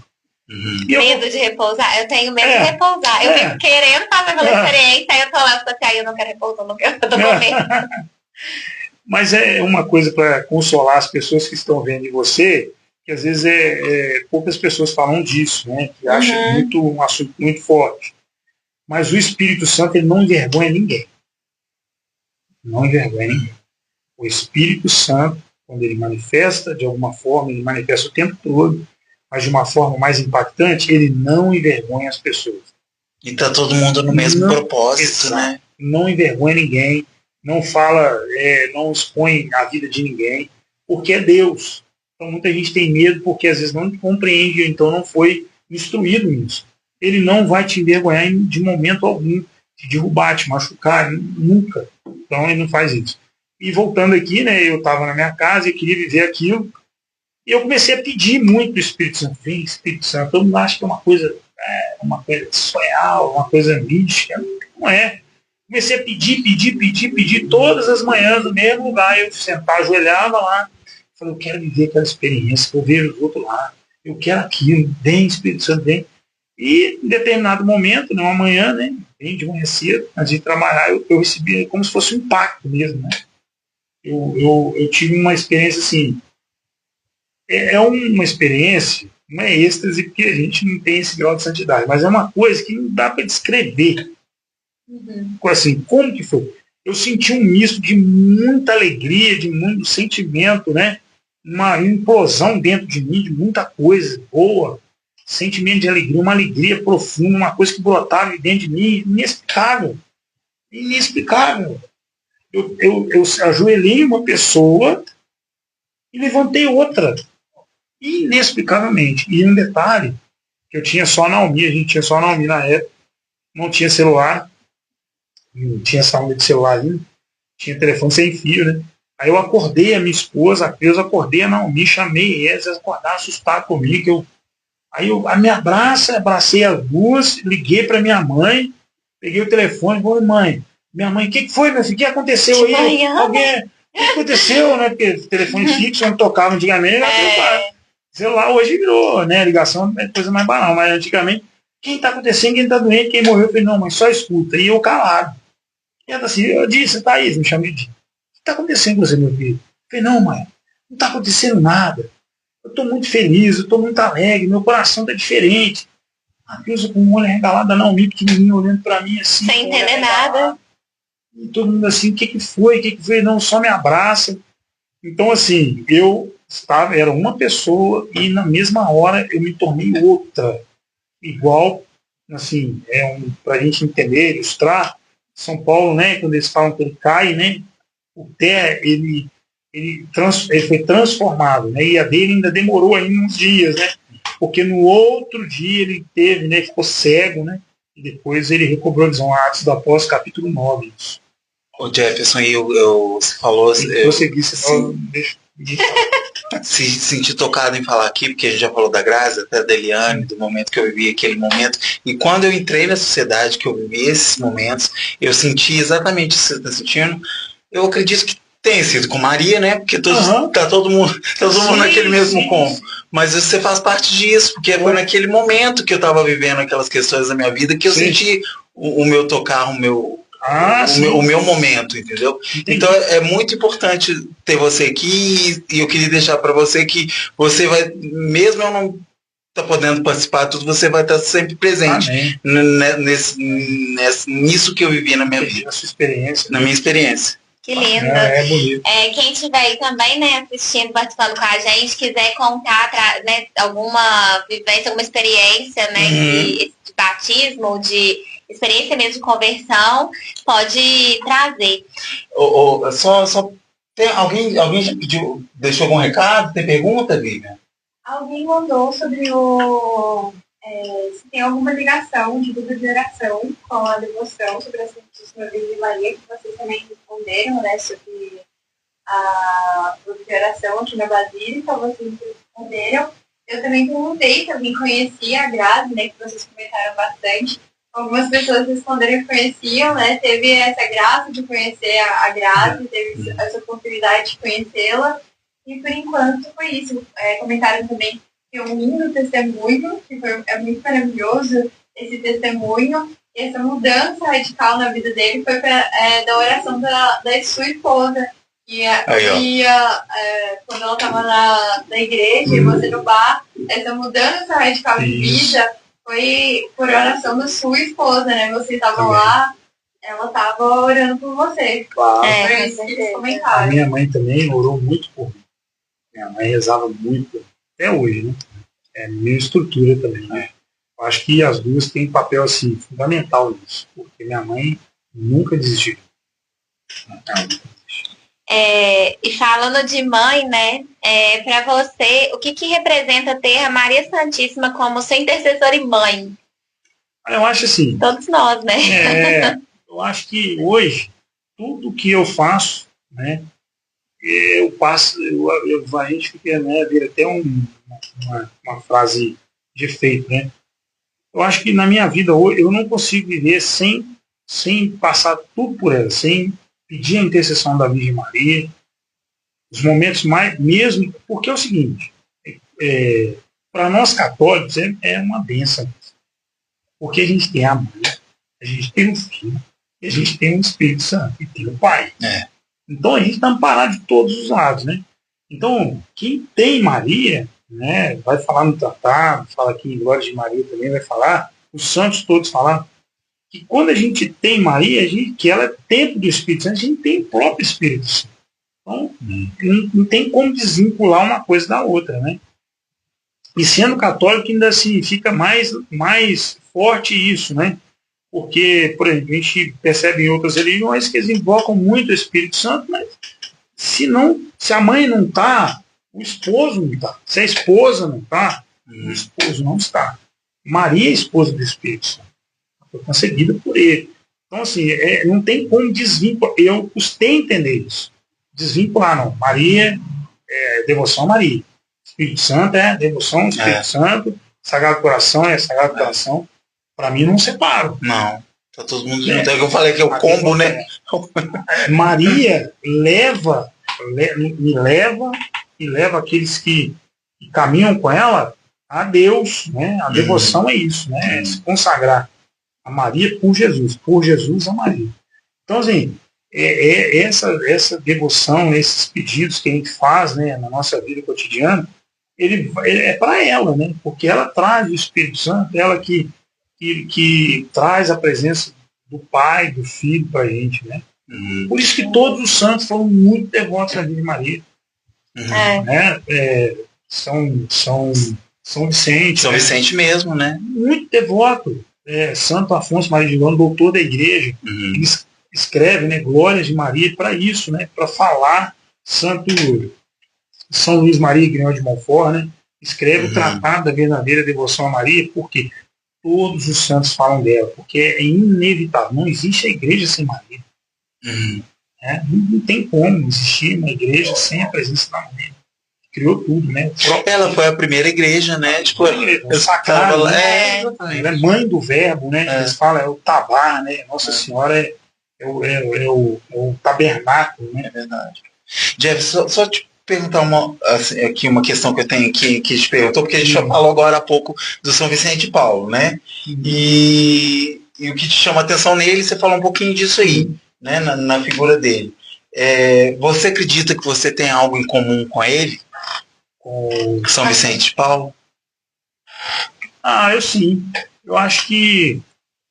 Medo de repousar? Eu tenho medo de repousar. Eu fico querendo fazer pela experiência, aí eu tô lá e falo assim, eu não quero repousar, eu tô com medo. Mas é uma coisa para consolar as pessoas que estão vendo em você, que às vezes poucas pessoas falam disso, né? Que acham um assunto muito forte. Mas o Espírito Santo, ele não envergonha ninguém. Não envergonha ninguém. O Espírito Santo, quando ele manifesta, de alguma forma, ele manifesta o tempo todo, mas de uma forma mais impactante, ele não envergonha as pessoas. E está todo mundo no mesmo propósito, né? Não envergonha ninguém, não fala, não expõe a vida de ninguém, porque é Deus. Então muita gente tem medo porque às vezes não compreende, então não foi instruído nisso. Ele não vai te envergonhar de momento algum, te derrubar, te machucar, nunca. Então ele não faz isso. E voltando aqui, né, eu estava na minha casa e queria viver aquilo, e eu comecei a pedir muito do Espírito Santo. Vem, Espírito Santo, todo mundo acha que é uma coisa sonhal, uma coisa mística. Não é. Comecei a pedir todas as manhãs no mesmo lugar. Eu sentava, ajoelhava lá. Falei, eu quero viver aquela experiência, que eu vejo os outros lá, eu quero aquilo, vem, Espírito Santo, vem. E em determinado momento, né, uma manhã, né, bem de manhã cedo, antes de trabalhar, eu recebi como se fosse um impacto mesmo, né. Eu tive uma experiência assim, uma experiência, não é êxtase, porque a gente não tem esse grau de santidade, mas é uma coisa que não dá para descrever. Assim, como que foi? Eu senti um misto de muita alegria, de muito sentimento, né? Uma implosão dentro de mim, de muita coisa boa, sentimento de alegria, uma alegria profunda, uma coisa que brotava dentro de mim, inexplicável. Inexplicável. Eu ajoelhei uma pessoa e levantei outra. Inexplicavelmente. E um detalhe, que eu tinha só a Naomi, a gente tinha só a Naomi na época, não tinha celular, não tinha saúde de celular ainda, tinha telefone sem fio, né? Aí eu acordei a minha esposa, acordei a Naomi, chamei eles acordaram assustados comigo. Aí eu me abracei as duas, liguei para minha mãe, peguei o telefone e falei, mãe, minha mãe, o que foi, meu filho? O que aconteceu aí? O que aconteceu, né? Porque telefone fixo, não tocava antigamente, celular hoje virou, né? Ligação é coisa mais banal, mas antigamente, quem está acontecendo, quem está doente, quem morreu, eu falei, não, mãe, só escuta. E eu calado. E ela assim, eu disse, você está aí, me chamei de. O que está acontecendo com você, meu filho? Eu falei, não, mãe, não está acontecendo nada. Eu estou muito feliz, eu estou muito alegre, meu coração está diferente. A Deus com um olho regalado, a Naomi pequenininha olhando para mim assim. Sem entender nada. E todo mundo assim, o que foi? Não, só me abraça. Então, assim, era uma pessoa e na mesma hora eu me tornei outra. Igual, assim, para a gente entender, ilustrar, São Paulo, né, quando eles falam que ele cai, né, o Té, ele foi transformado, né, e a dele ainda demorou ainda uns dias, né, porque no outro dia ele teve, né, ficou cego, né, e depois ele recobrou a visão. Atos do Apóstolo, capítulo 9. Isso. O Jefferson, você falou... Se você seguisse, deixa se sentir tocado em falar aqui, porque a gente já falou da Grazi, até da Eliane, do momento que eu vivi aquele momento. E quando eu entrei na sociedade, que eu vivi esses momentos, eu senti exatamente isso que você está sentindo. Eu acredito que tenha sido com Maria, né? Porque tá todo mundo naquele mesmo combo. Mas você faz parte disso, porque foi naquele momento que eu estava vivendo aquelas questões da minha vida que eu senti o meu tocar, o meu momento, entendeu? Então é muito importante ter você aqui e eu queria deixar para você que você vai, mesmo eu não tá podendo participar de tudo, você vai estar sempre presente nisso que eu vivi na minha vida, na minha experiência. Que lindo. Bonito. Quem estiver aí também, né, assistindo, participando com a gente, quiser contar, né, alguma vivência, alguma experiência, né, de batismo, de experiência mesmo de conversão, pode trazer. Só tem alguém já pediu, deixou algum recado? Tem pergunta, Vivian? Alguém mandou sobre se tem alguma ligação de dúvida de oração com a devoção sobre a Santíssima Virgem Maria, que vocês também responderam, né, sobre a oração aqui na Basílica, vocês responderam. Eu também perguntei se alguém conhecia a Grazi, né, que vocês comentaram bastante. Algumas pessoas responderam que conheciam, né, teve essa graça de conhecer a Grazi, teve essa oportunidade de conhecê-la. E por enquanto foi isso. Comentaram também que um lindo testemunho, que é muito maravilhoso esse testemunho. E essa mudança radical na vida dele foi da oração da sua esposa. Quando ela estava na igreja e você no bar, essa mudança radical de vida foi por oração da sua esposa, né? Você estava lá, ela estava orando por você. Claro. Foi isso que eles comentaram. A minha mãe também orou muito por mim. Minha mãe rezava muito, até hoje, né? É minha estrutura também, né? Eu acho que as duas têm um papel, assim, fundamental nisso, porque minha mãe nunca desistiu. E falando de mãe, né, para você, o que representa ter a Maria Santíssima como sua intercessora e mãe? Eu acho assim... Todos nós, né? Eu acho que hoje, tudo que eu faço, né, eu passo, a gente fica, né, vira até uma frase de efeito, né? Eu acho que na minha vida hoje eu não consigo viver sem passar tudo por ela, sem pedir a intercessão da Virgem Maria, os momentos mais, mesmo, porque é o seguinte, para nós católicos é uma bênção, porque a gente tem a mãe, a gente tem o filho, e a gente tem o Espírito Santo, e tem o Pai. Então a gente está amparado de todos os lados, né? Então, quem tem Maria, né, vai falar no tratado, fala aqui em Glória de Maria também, vai falar, os santos todos falaram, que quando a gente tem Maria, que ela é templo do Espírito Santo, a gente tem o próprio Espírito Santo. Então, não tem como desvincular uma coisa da outra, né? E sendo católico ainda assim, fica mais forte isso, né? Porque, por exemplo, a gente percebe em outras religiões que eles invocam muito o Espírito Santo, mas se a mãe não está, o esposo não está. Se a esposa não está, o esposo não está. Maria é esposa do Espírito Santo. Foi concebida por ele. Então, assim, não tem como desvincular. Eu custei entender isso. Desvincular, não. Maria é devoção a Maria. Espírito Santo é devoção ao Espírito Santo. Sagrado Coração é Sagrado Coração. Para mim, não separo. Não. Tá todo mundo junto. É que eu falei que é o combo, né? Maria me leva e leva aqueles que caminham com ela a Deus, né? A devoção é isso, né? É se consagrar a Maria por Jesus a Maria. Então, assim, essa devoção, esses pedidos que a gente faz, né, na nossa vida cotidiana, ele é para ela, né? Porque ela traz o Espírito Santo, ela que traz a presença do Pai, do Filho para a gente, né? Por isso que todos os santos foram muito devotos à Virgem Maria. Né? São Vicente. São Vicente mesmo, né? Muito devoto. Santo Afonso Maria de Lona, doutor da igreja, ele escreve, né, Glórias de Maria para isso, né? Para falar. São Luís Maria Grignol de Montfort, né? Escreve o Tratado da Verdadeira Devoção a Maria, porque todos os santos falam dela, porque é inevitável. Não existe a igreja sem Maria. Não tem como existir uma igreja sem a presença da Maria. criou tudo, né? Ela foi a primeira igreja, né? Tipo, eu sacrado, né? Ela é mãe do verbo, né? Eles falam, é o tabar, né? Nossa Senhora é o tabernáculo, né? É verdade. Jeff, só te perguntar aqui uma questão que eu tenho que te perguntou, porque a gente falou agora há pouco do São Vicente de Paulo, né? E o que te chama a atenção nele, você falou um pouquinho disso aí, né? Na figura dele. Você acredita que você tem algo em comum com ele? Com São Vicente de Paulo? Eu sim. Eu acho que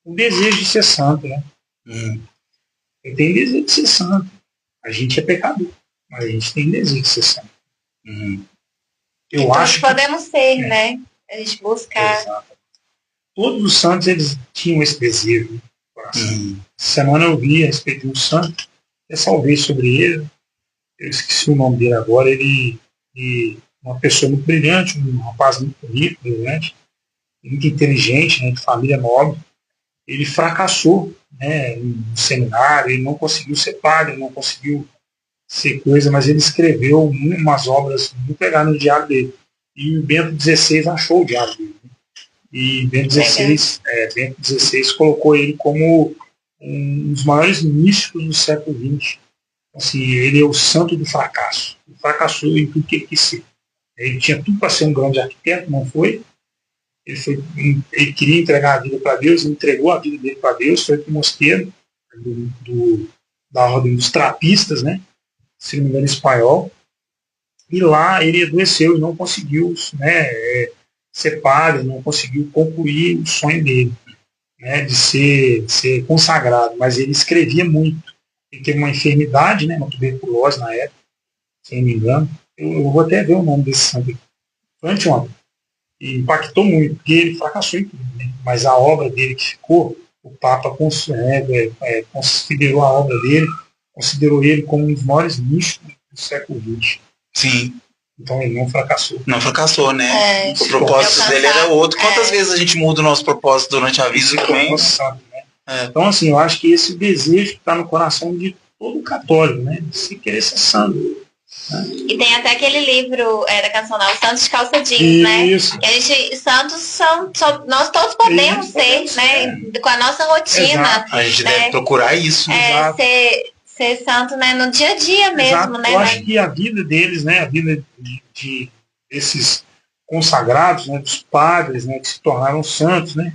o desejo de ser santo, né? Eu tenho desejo de ser santo. A gente é pecador, mas a gente tem desejo de ser santo. Eu acho que podemos ser, né? A gente buscar. Exato. Todos os santos, eles tinham esse desejo. Né? Essa semana eu vi a respeito de um santo, eu salvei sobre ele, eu esqueci o nome dele agora, ele uma pessoa muito brilhante, um rapaz muito rico, brilhante, muito inteligente, né, de família nobre. Ele fracassou, né, no seminário, ele não conseguiu ser padre, ele não conseguiu ser coisa, mas ele escreveu umas obras muito legais no diário dele. E o Bento XVI achou o diário dele. Né? E Bento XVI colocou ele como um dos maiores místicos do século XX. Assim, ele é o santo do fracasso. Ele fracassou em tudo que ele quis ser. Ele tinha tudo para ser um grande arquiteto, não foi. Ele queria entregar a vida para Deus, ele entregou a vida dele para Deus, foi para o mosteiro da ordem dos trapistas, né? Se não me engano, espanhol. E lá ele adoeceu e não conseguiu, né, ser padre, não conseguiu concluir o sonho dele, né, de ser consagrado. Mas ele escrevia muito. Ele teve uma enfermidade, né, uma tuberculose na época, se não me engano. Eu vou até ver o nome desse santo aqui. Foi anteontem. E impactou muito, porque ele fracassou em tudo. Né? Mas a obra dele que ficou, o Papa considerou a obra dele, considerou ele como um dos maiores místicos do século XX. Sim. Então ele não fracassou. Não fracassou, né? O propósito dele era outro. Quantas vezes a gente muda o nosso propósito durante a vida? Então, assim, eu acho que esse desejo está no coração de todo católico, né? De se querer ser santo. E tem até aquele livro da Cancional, Santos de Calça Jeans, né? Isso. Que a gente, santos nós todos podemos ser, né? Com a nossa rotina. Exato. A gente deve procurar isso. Ser santo, né? No dia a dia mesmo, Exato. né? Eu acho que a vida deles, né? A vida desses consagrados, né? Dos padres, né? Que se tornaram santos, né?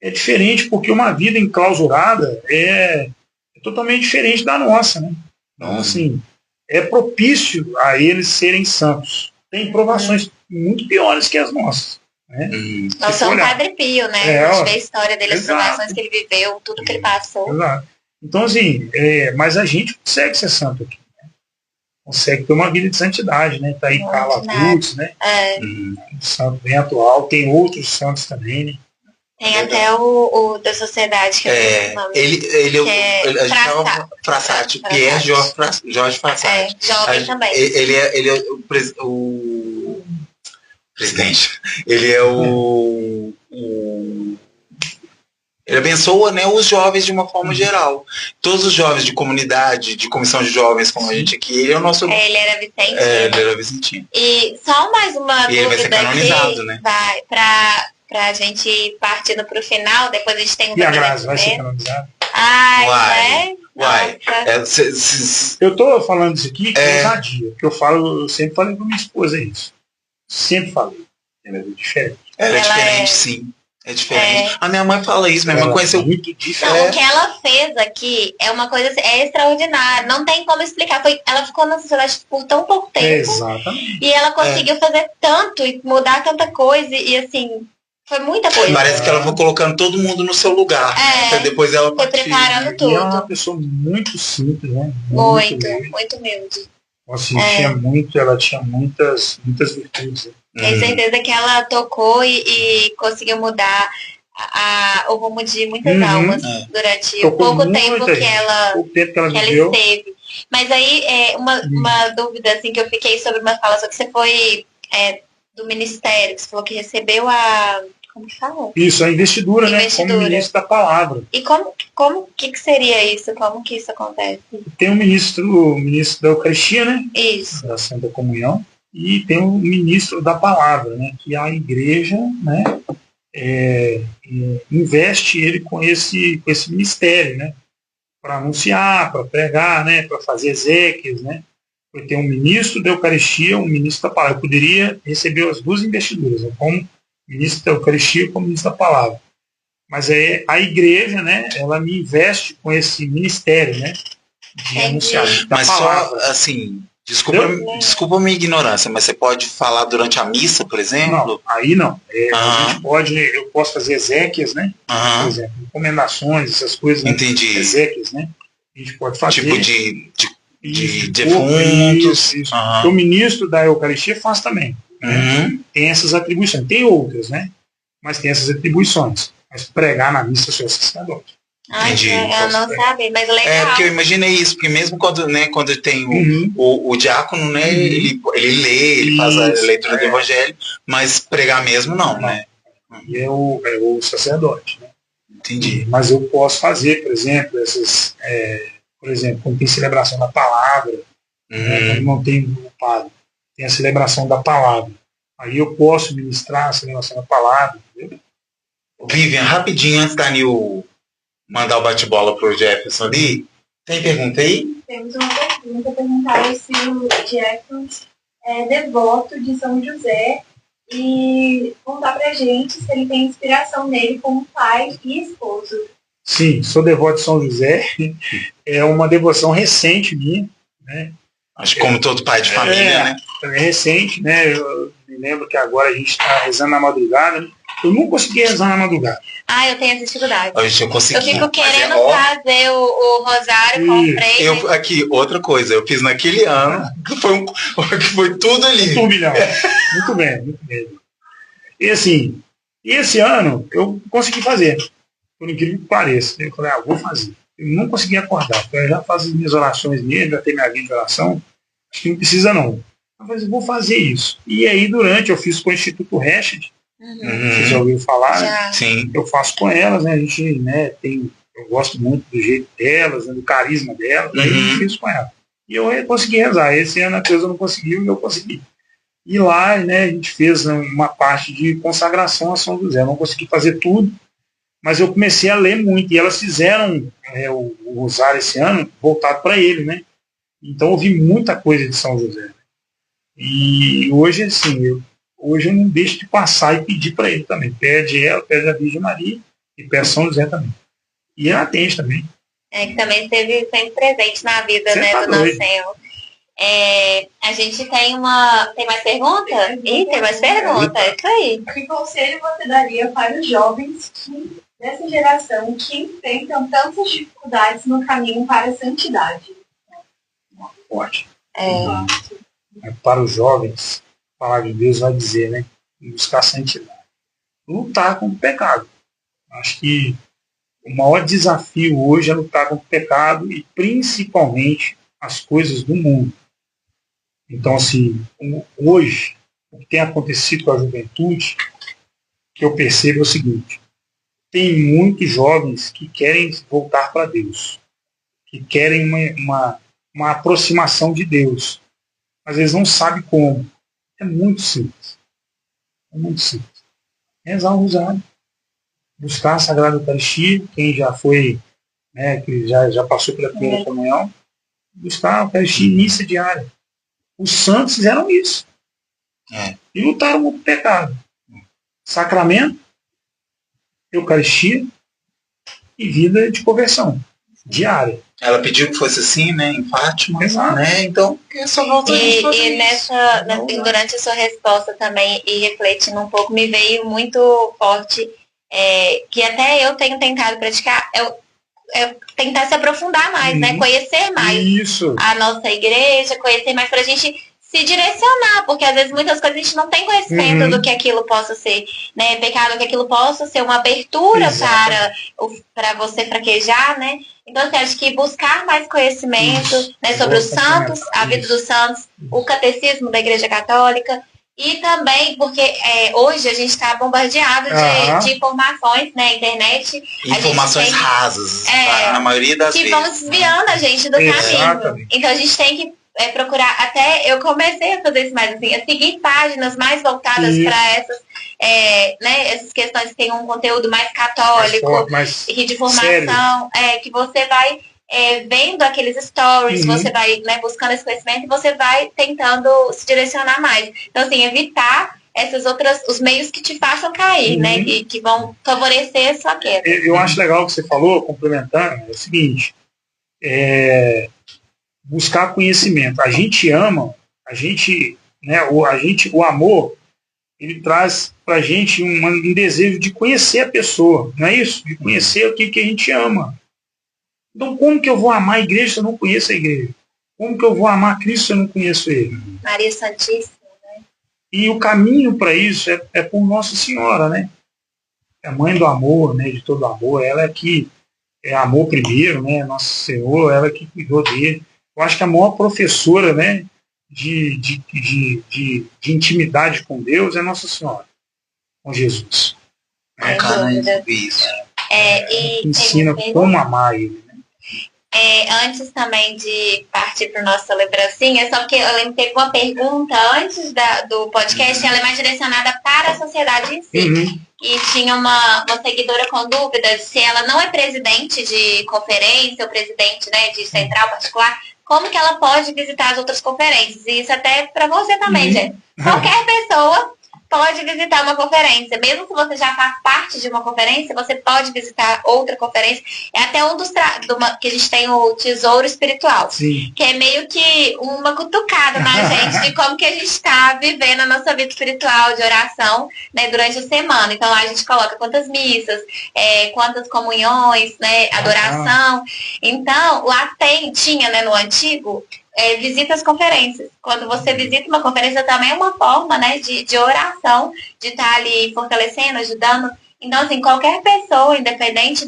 É diferente, porque uma vida enclausurada é totalmente diferente da nossa, né? Então, assim, é propício a eles serem santos. Tem provações muito piores que as nossas. Né? Nós somos Padre Pio, né? A gente vê a história dele, as provações que ele viveu, tudo que ele passou. Exato. Então, assim, mas a gente consegue ser santo aqui. Né? Consegue ter uma vida de santidade, né? Tá aí Carla Cruz, né? Santo bem atual. Tem outros santos também, né? Tem até o da sociedade, que é o nome. Ele é Frassati, Pierre Jorge Frassati. Jovem também. Ele é o presidente. Ele é ele abençoa, né, os jovens de uma forma geral. Todos os jovens de comunidade, de comissão de jovens, como a gente aqui, ele é o nosso... ele era vicentino. Ele era vicentino. E só mais uma dúvida ele vai ser canonizado, né? Vai pra gente ir partindo pro final, depois a gente tem um... E a Grazi vai ser canonizada? Uai. Eu tô falando isso aqui com ousadia, porque eu sempre falei pra minha esposa isso. Sempre falei. Ela é diferente. Ela é diferente, sim. É diferente. A minha mãe fala isso, minha mãe conheceu muito diferente. Então, o que ela fez aqui é uma coisa extraordinária. Não tem como explicar. Ela ficou na sociedade por tão pouco tempo. Exatamente. E ela conseguiu fazer tanto e mudar tanta coisa. E assim, foi muita coisa. Parece que ela foi colocando todo mundo no seu lugar. Depois ela foi preparando tudo. E é uma pessoa muito simples, né? Muito humilde. Assim, ela tinha muitas virtudes. Né? Tenho certeza que ela tocou e conseguiu mudar o rumo de muitas almas durante o pouco tempo que ela esteve. Mas aí, uma dúvida assim, que eu fiquei sobre uma fala, só que você foi do ministério, que você falou que recebeu a... Como que fala? Isso, a investidura, né? Como ministro da palavra. E como que seria isso? Como que isso acontece? Tem o ministro da Eucaristia, né? Isso. Da Santa Comunhão. e tem um ministro da palavra, né, que a igreja, né, investe ele com esse ministério, né, para anunciar, para pregar, né, para fazer exéquias, né. Eu tenho um ministro da Eucaristia, um ministro da palavra. Eu poderia receber as duas investiduras, né, como ministro da Eucaristia e como ministro da palavra. Mas a igreja, né, ela me investe com esse ministério, né, de anunciar. Mas palavra. Só, assim, desculpa a minha ignorância, mas você pode falar durante a missa, por exemplo? Não, aí não. A gente pode, eu posso fazer exéquias, né, por exemplo, encomendações, essas coisas. Entendi. Exéquias, né, a gente pode fazer. Tipo de defuntos. Isso. O ministro da Eucaristia faz também. Né? Tem essas atribuições. Tem outras, né, mas tem essas atribuições. Mas pregar na missa sou sacerdote. Entendi. Eu não sabia, mas legal. Porque eu imaginei isso, porque mesmo quando tem o diácono, né, ele lê, ele faz a leitura do evangelho, mas pregar mesmo não, né? E é o sacerdote, né? Entendi. Mas eu posso fazer, por exemplo, por exemplo, quando tem celebração da palavra, né, não tem o padre, tem a celebração da palavra. Aí eu posso ministrar a celebração da palavra, entendeu? Vivian, rapidinho, antes da Nil mandar o bate-bola pro Jefferson ali, tem pergunta aí? Temos uma pergunta, perguntaram se o Jefferson é devoto de São José e contar pra gente se ele tem inspiração nele como pai e esposo. Sim, sou devoto de São José, é uma devoção recente minha, né? Acho que como todo pai de família, né? É recente, né? Eu me lembro que agora a gente está rezando na madrugada, né? Eu não consegui rezar na madrugada. Eu tenho essa dificuldade. Eu consegui. Eu fico querendo fazer o rosário com o freio. Aqui, outra coisa, eu fiz naquele ano, que foi tudo ali. Turbilhão. Muito bem, muito bem. E assim, esse ano eu consegui fazer, por incrível que pareça. Eu falei, vou fazer. Eu não consegui acordar, porque eu já faço as minhas orações mesmo, já tenho minha vida de oração, acho que não precisa não. Eu falei, vou fazer isso. E aí, eu fiz com o Instituto Resched, vocês já ouviram falar, né? Sim. Eu faço com elas, né? A gente, né, eu gosto muito do jeito delas, né, do carisma delas, aí eu fiz com elas. E eu consegui rezar. Esse ano a coisa não conseguiu e eu consegui. E lá, né, a gente fez uma parte de consagração a São José. Eu não consegui fazer tudo, mas eu comecei a ler muito. E elas fizeram o rosário esse ano voltado para ele, né? Então eu vi muita coisa de São José. E hoje, assim, hoje eu não deixo de passar e pedir para ele também. Pede ela, pede a Virgem Maria e pede São José também. E ela atende também. Que também esteve sempre presente na vida, né, do nosso Senhor. A gente tem mais pergunta? Tem mais pergunta. É isso aí. Que conselho você daria para os jovens dessa geração que enfrentam tantas dificuldades no caminho para a santidade? Forte. Para os jovens, a palavra de Deus vai dizer, né? Buscar santidade. Lutar contra o pecado. Acho que o maior desafio hoje é lutar contra o pecado e principalmente as coisas do mundo. Então, assim, hoje, o que tem acontecido com a juventude, que eu percebo é o seguinte: tem muitos jovens que querem voltar para Deus, que querem uma aproximação de Deus, mas eles não sabem como. É muito simples. É muito simples. Rezar o rosário, buscar a Sagrada Eucaristia, quem já foi, né, que já passou pela primeira comunhão, buscar a Eucaristia em missa diária. Os santos fizeram isso. E lutaram contra o pecado. Sacramento, Eucaristia e vida de conversão diária. Ela pediu que fosse assim, né, em Fátima. Exato. Né? Então, essa volta e durante a sua resposta também, e refletindo um pouco, me veio muito forte, que até eu tenho tentado praticar, tentar se aprofundar mais, né? Conhecer mais a nossa igreja, conhecer mais pra gente se direcionar, porque às vezes muitas coisas a gente não tem conhecimento do que aquilo possa ser, né? Pecado, que aquilo possa ser uma abertura para você fraquejar, né? Então, eu acho que buscar mais conhecimento, né, sobre os santos, a vida dos santos, o catecismo da Igreja Católica, e também porque hoje a gente está bombardeado de informações na internet. Informações rasas, na maioria das vezes. Que vão desviando a gente do caminho. Então a gente tem que procurar, até eu comecei a fazer isso mais assim, a seguir páginas mais voltadas para essas, né, essas questões que tem um conteúdo mais católico, e de formação, que você vai vendo aqueles stories, você vai, né, buscando esse conhecimento e você vai tentando se direcionar mais. Então, assim, evitar os meios que te façam cair, né, que vão favorecer a sua queda. Eu acho legal o que você falou, complementando, é o seguinte, buscar conhecimento. A gente ama, né, o amor, ele traz pra gente um desejo de conhecer a pessoa, não é isso? De conhecer o que a gente ama. Então, como que eu vou amar a igreja se eu não conheço a igreja? Como que eu vou amar Cristo se eu não conheço ele? Maria Santíssima, né? E o caminho para isso é por Nossa Senhora, né? É a mãe do amor, né? De todo amor. Ela é que é amor primeiro, né? Nosso Senhor, ela que cuidou dele. Eu acho que a maior professora, né? De intimidade com Deus é Nossa Senhora, com Jesus. Isso. Ensina como amar ele. Antes também de partir para o nosso lembrancinha, só que eu lembro que teve uma pergunta antes do podcast, ela é mais direcionada para a sociedade em si. E tinha uma seguidora com dúvidas se ela não é presidente de conferência ou presidente, né, de central particular, como que ela pode visitar as outras conferências? E isso até para você também, gente. Qualquer pessoa pode visitar uma conferência. Mesmo que você já faz parte de uma conferência, você pode visitar outra conferência. É até um dos que a gente tem o Tesouro Espiritual. Sim. Que é meio que uma cutucada na gente de como que a gente está vivendo a nossa vida espiritual de oração, né, durante a semana. Então lá a gente coloca quantas missas, quantas comunhões, né, adoração. Então lá tinha, né, no antigo, visita as conferências. Quando você visita uma conferência também é uma forma, né, de oração, de estar ali fortalecendo, ajudando. Então, assim, qualquer pessoa, independente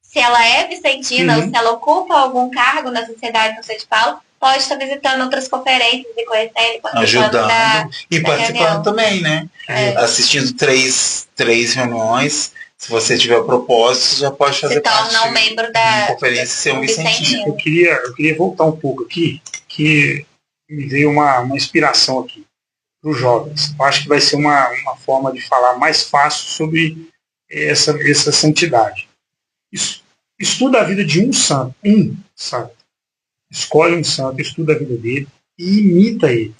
se ela é vicentina ou se ela ocupa algum cargo na sociedade no São Paulo, pode estar visitando outras conferências e conhecendo, ajudando e participando também, né? Assistindo três reuniões. Se você tiver propósito, você já pode fazer parte um membro da conferência ser um vicentino. Eu queria voltar um pouco aqui, que me veio uma inspiração aqui para os jovens. Eu acho que vai ser uma forma de falar mais fácil sobre essa santidade. Estuda a vida de um santo. Escolhe um santo, estuda a vida dele e imita ele.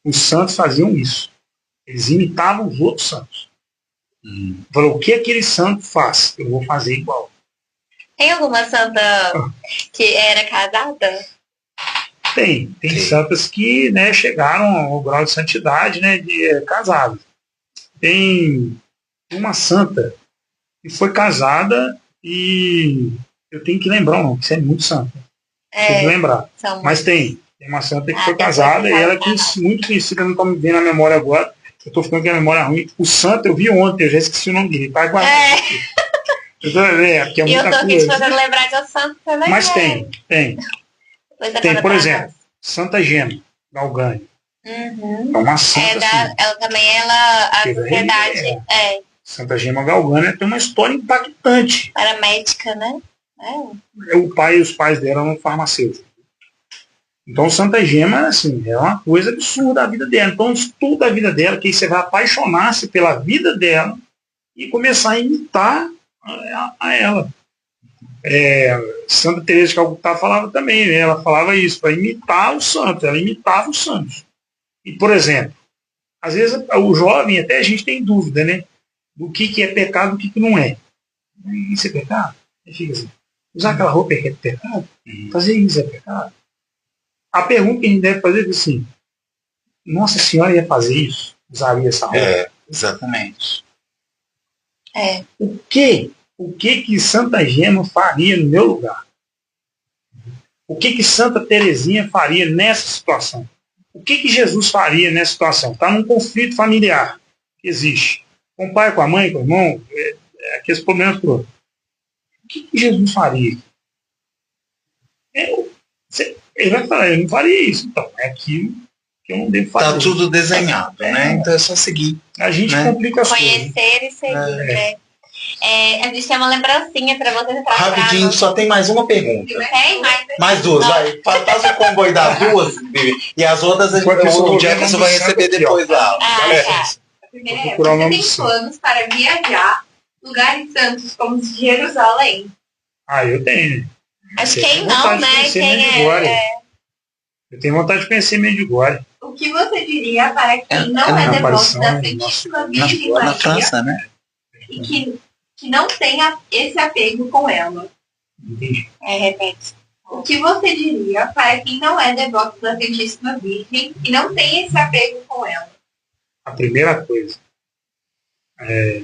Os santos faziam isso. Eles imitavam os outros santos. Falou, o que aquele santo faz? Eu vou fazer igual. Tem alguma santa que era casada? Tem santas que, né, chegaram ao grau de santidade, né, de casadas. Tem uma santa que foi casada e eu tenho que lembrar o nome, que isso é muito santa. Tem que lembrar. Mas tem uma santa que foi casada e ela é muito conhecida, não estou me vendo na memória agora. Eu estou ficando com a memória ruim. O santo eu vi ontem, eu já esqueci o nome dele. Tá guardado. Porque é muita coisa. Eu estou aqui te fazendo lembrar de um santo também. Mas tem. Tem, por exemplo, Santa Gema Galgani. É uma santa. Ela também, a sociedade. Santa Gema Galgani tem uma história impactante. Era médica, né? O pai e os pais dela eram farmacêuticos. Então, Santa Gema, assim, é uma coisa absurda a vida dela. Então, estuda a vida dela, que aí você vai apaixonar-se pela vida dela e começar a imitar a ela. Santa Teresa de Calcutá falava também, né? Ela falava isso, para imitar os santos. Ela imitava os santos. E, por exemplo, às vezes o jovem, até a gente tem dúvida, né? Do que é pecado e do que não é. Isso é pecado? Ele fica assim, usar aquela roupa é pecado? Fazer isso é pecado? A pergunta que a gente deve fazer é assim, Nossa Senhora ia fazer isso? Usaria essa roupa? Exatamente. O que Santa Gema faria no meu lugar? O que Santa Teresinha faria nessa situação? O que Jesus faria nessa situação? Está num conflito familiar que existe. Com o pai, com a mãe, com o irmão, aqueles problemas todos. O que Jesus faria? Ele vai falar, eu não faria isso. Então, é aquilo que eu não devo fazer. Está tudo desenhado, né? Então é só seguir. A gente complica as coisas. Conhecer e seguir, né? A gente tem uma lembrancinha pra você. Rapidinho, só tem mais uma pergunta. Tem? Mais duas, vai. Faz o combo aí das duas, e as outras o Jefferson vai receber depois lá. A primeira é, você tem planos para viajar lugares santos como Jerusalém? Eu tenho. Acho que quem não, né? Eu tenho vontade de conhecer Medjugorje. O que você diria para quem não é devoto da Santíssima Virgem Maria, na França, né? E que não tenha esse apego com ela? Entendi. Repete. O que você diria para quem não é devoto da Santíssima Virgem e não tem esse apego com ela? A primeira coisa é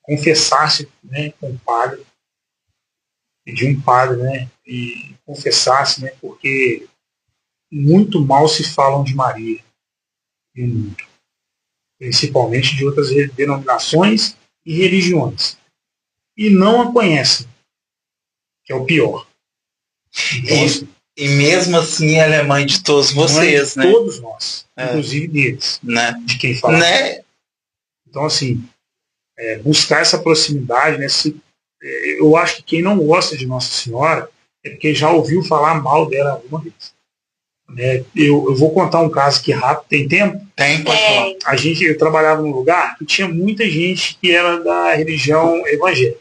confessar-se, né, com o padre, pedir um padre, né, e confessar-se, né, porque muito mal se falam de Maria no mundo, principalmente de outras denominações e religiões, e não a conhecem, que é o pior. Então, e mesmo assim ela é mãe de todos vocês, né? Todos nós, inclusive deles, né? De quem fala. Né? Então, assim, buscar essa proximidade, né? Eu acho que quem não gosta de Nossa Senhora é porque já ouviu falar mal dela alguma vez. Eu vou contar um caso aqui rápido, tem tempo? Tem, pode falar. Eu trabalhava num lugar que tinha muita gente que era da religião evangélica.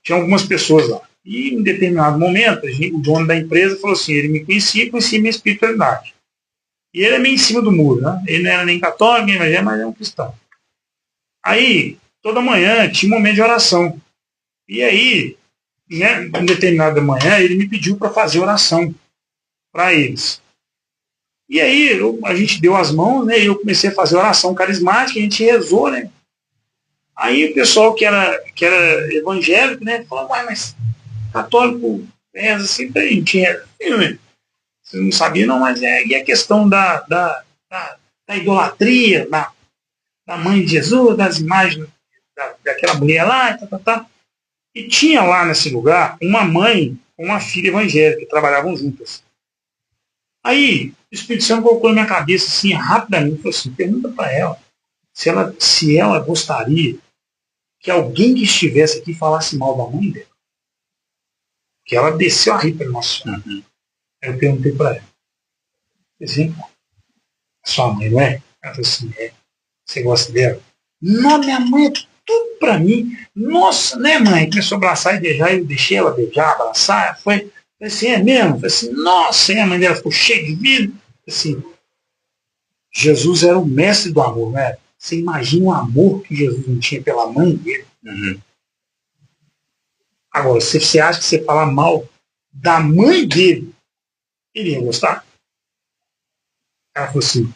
Tinha algumas pessoas lá. E em determinado momento, o dono da empresa falou assim, ele me conhecia minha espiritualidade. E ele é meio em cima do muro, né? Ele não era nem católico, nem evangélico, mas é um cristão. Aí, toda manhã, tinha um momento de oração. E aí, né, em determinada manhã, ele me pediu para fazer oração para eles. E aí, a gente deu as mãos, né? E eu comecei a fazer oração carismática, a gente rezou, né? Aí o pessoal que era evangélico, né? Falou, mas católico reza assim, a gente reza assim, né? Você não sabia, não, mas e a questão da idolatria, da mãe de Jesus, das imagens daquela mulher lá, E tinha lá nesse lugar uma mãe com uma filha evangélica, que trabalhavam juntas. Aí, o Espírito Santo colocou na minha cabeça assim, rapidamente, falou assim, pergunta para ela se ela gostaria que alguém que estivesse aqui falasse mal da mãe dela. Que ela desceu a rir pelo nosso Senhor. Aí eu perguntei para ela. Assim, sua mãe, não é? Ela falou assim, você gosta dela? Não, minha mãe é tudo para mim. Nossa, né, mãe? Começou a abraçar e beijar, eu deixei ela beijar, abraçar. Falei assim, é mesmo? Falei assim, nossa, a mãe dela ficou cheia de vida. Assim, Jesus era o mestre do amor, né? Você imagina o amor que Jesus não tinha pela mãe dele? Agora, se você acha que você falar mal da mãe dele, ele ia gostar? Ela falou assim.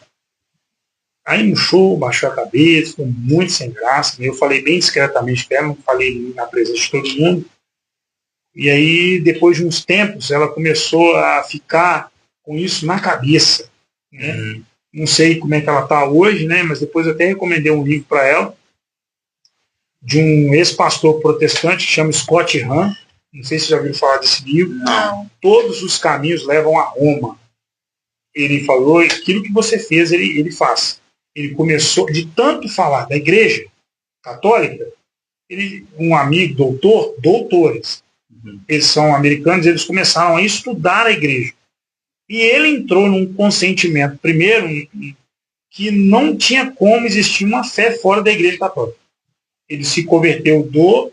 Aí no show, baixou a cabeça, ficou muito sem graça. Eu falei bem discretamente para ela, não falei na presença de todo mundo. E aí, depois de uns tempos, ela começou a ficar com isso na cabeça. Né? Não sei como é que ela está hoje, né? Mas depois eu até recomendei um livro para ela, de um ex-pastor protestante que chama Scott Hahn. Não sei se você já ouviu falar desse livro. Não. Todos os caminhos levam a Roma. Ele falou, aquilo que você fez, ele faz. Ele começou, de tanto falar da igreja católica, um amigo, doutores, eles são americanos, eles começaram a estudar a igreja. E ele entrou num consentimento, primeiro, que não tinha como existir uma fé fora da igreja católica. Ele se converteu do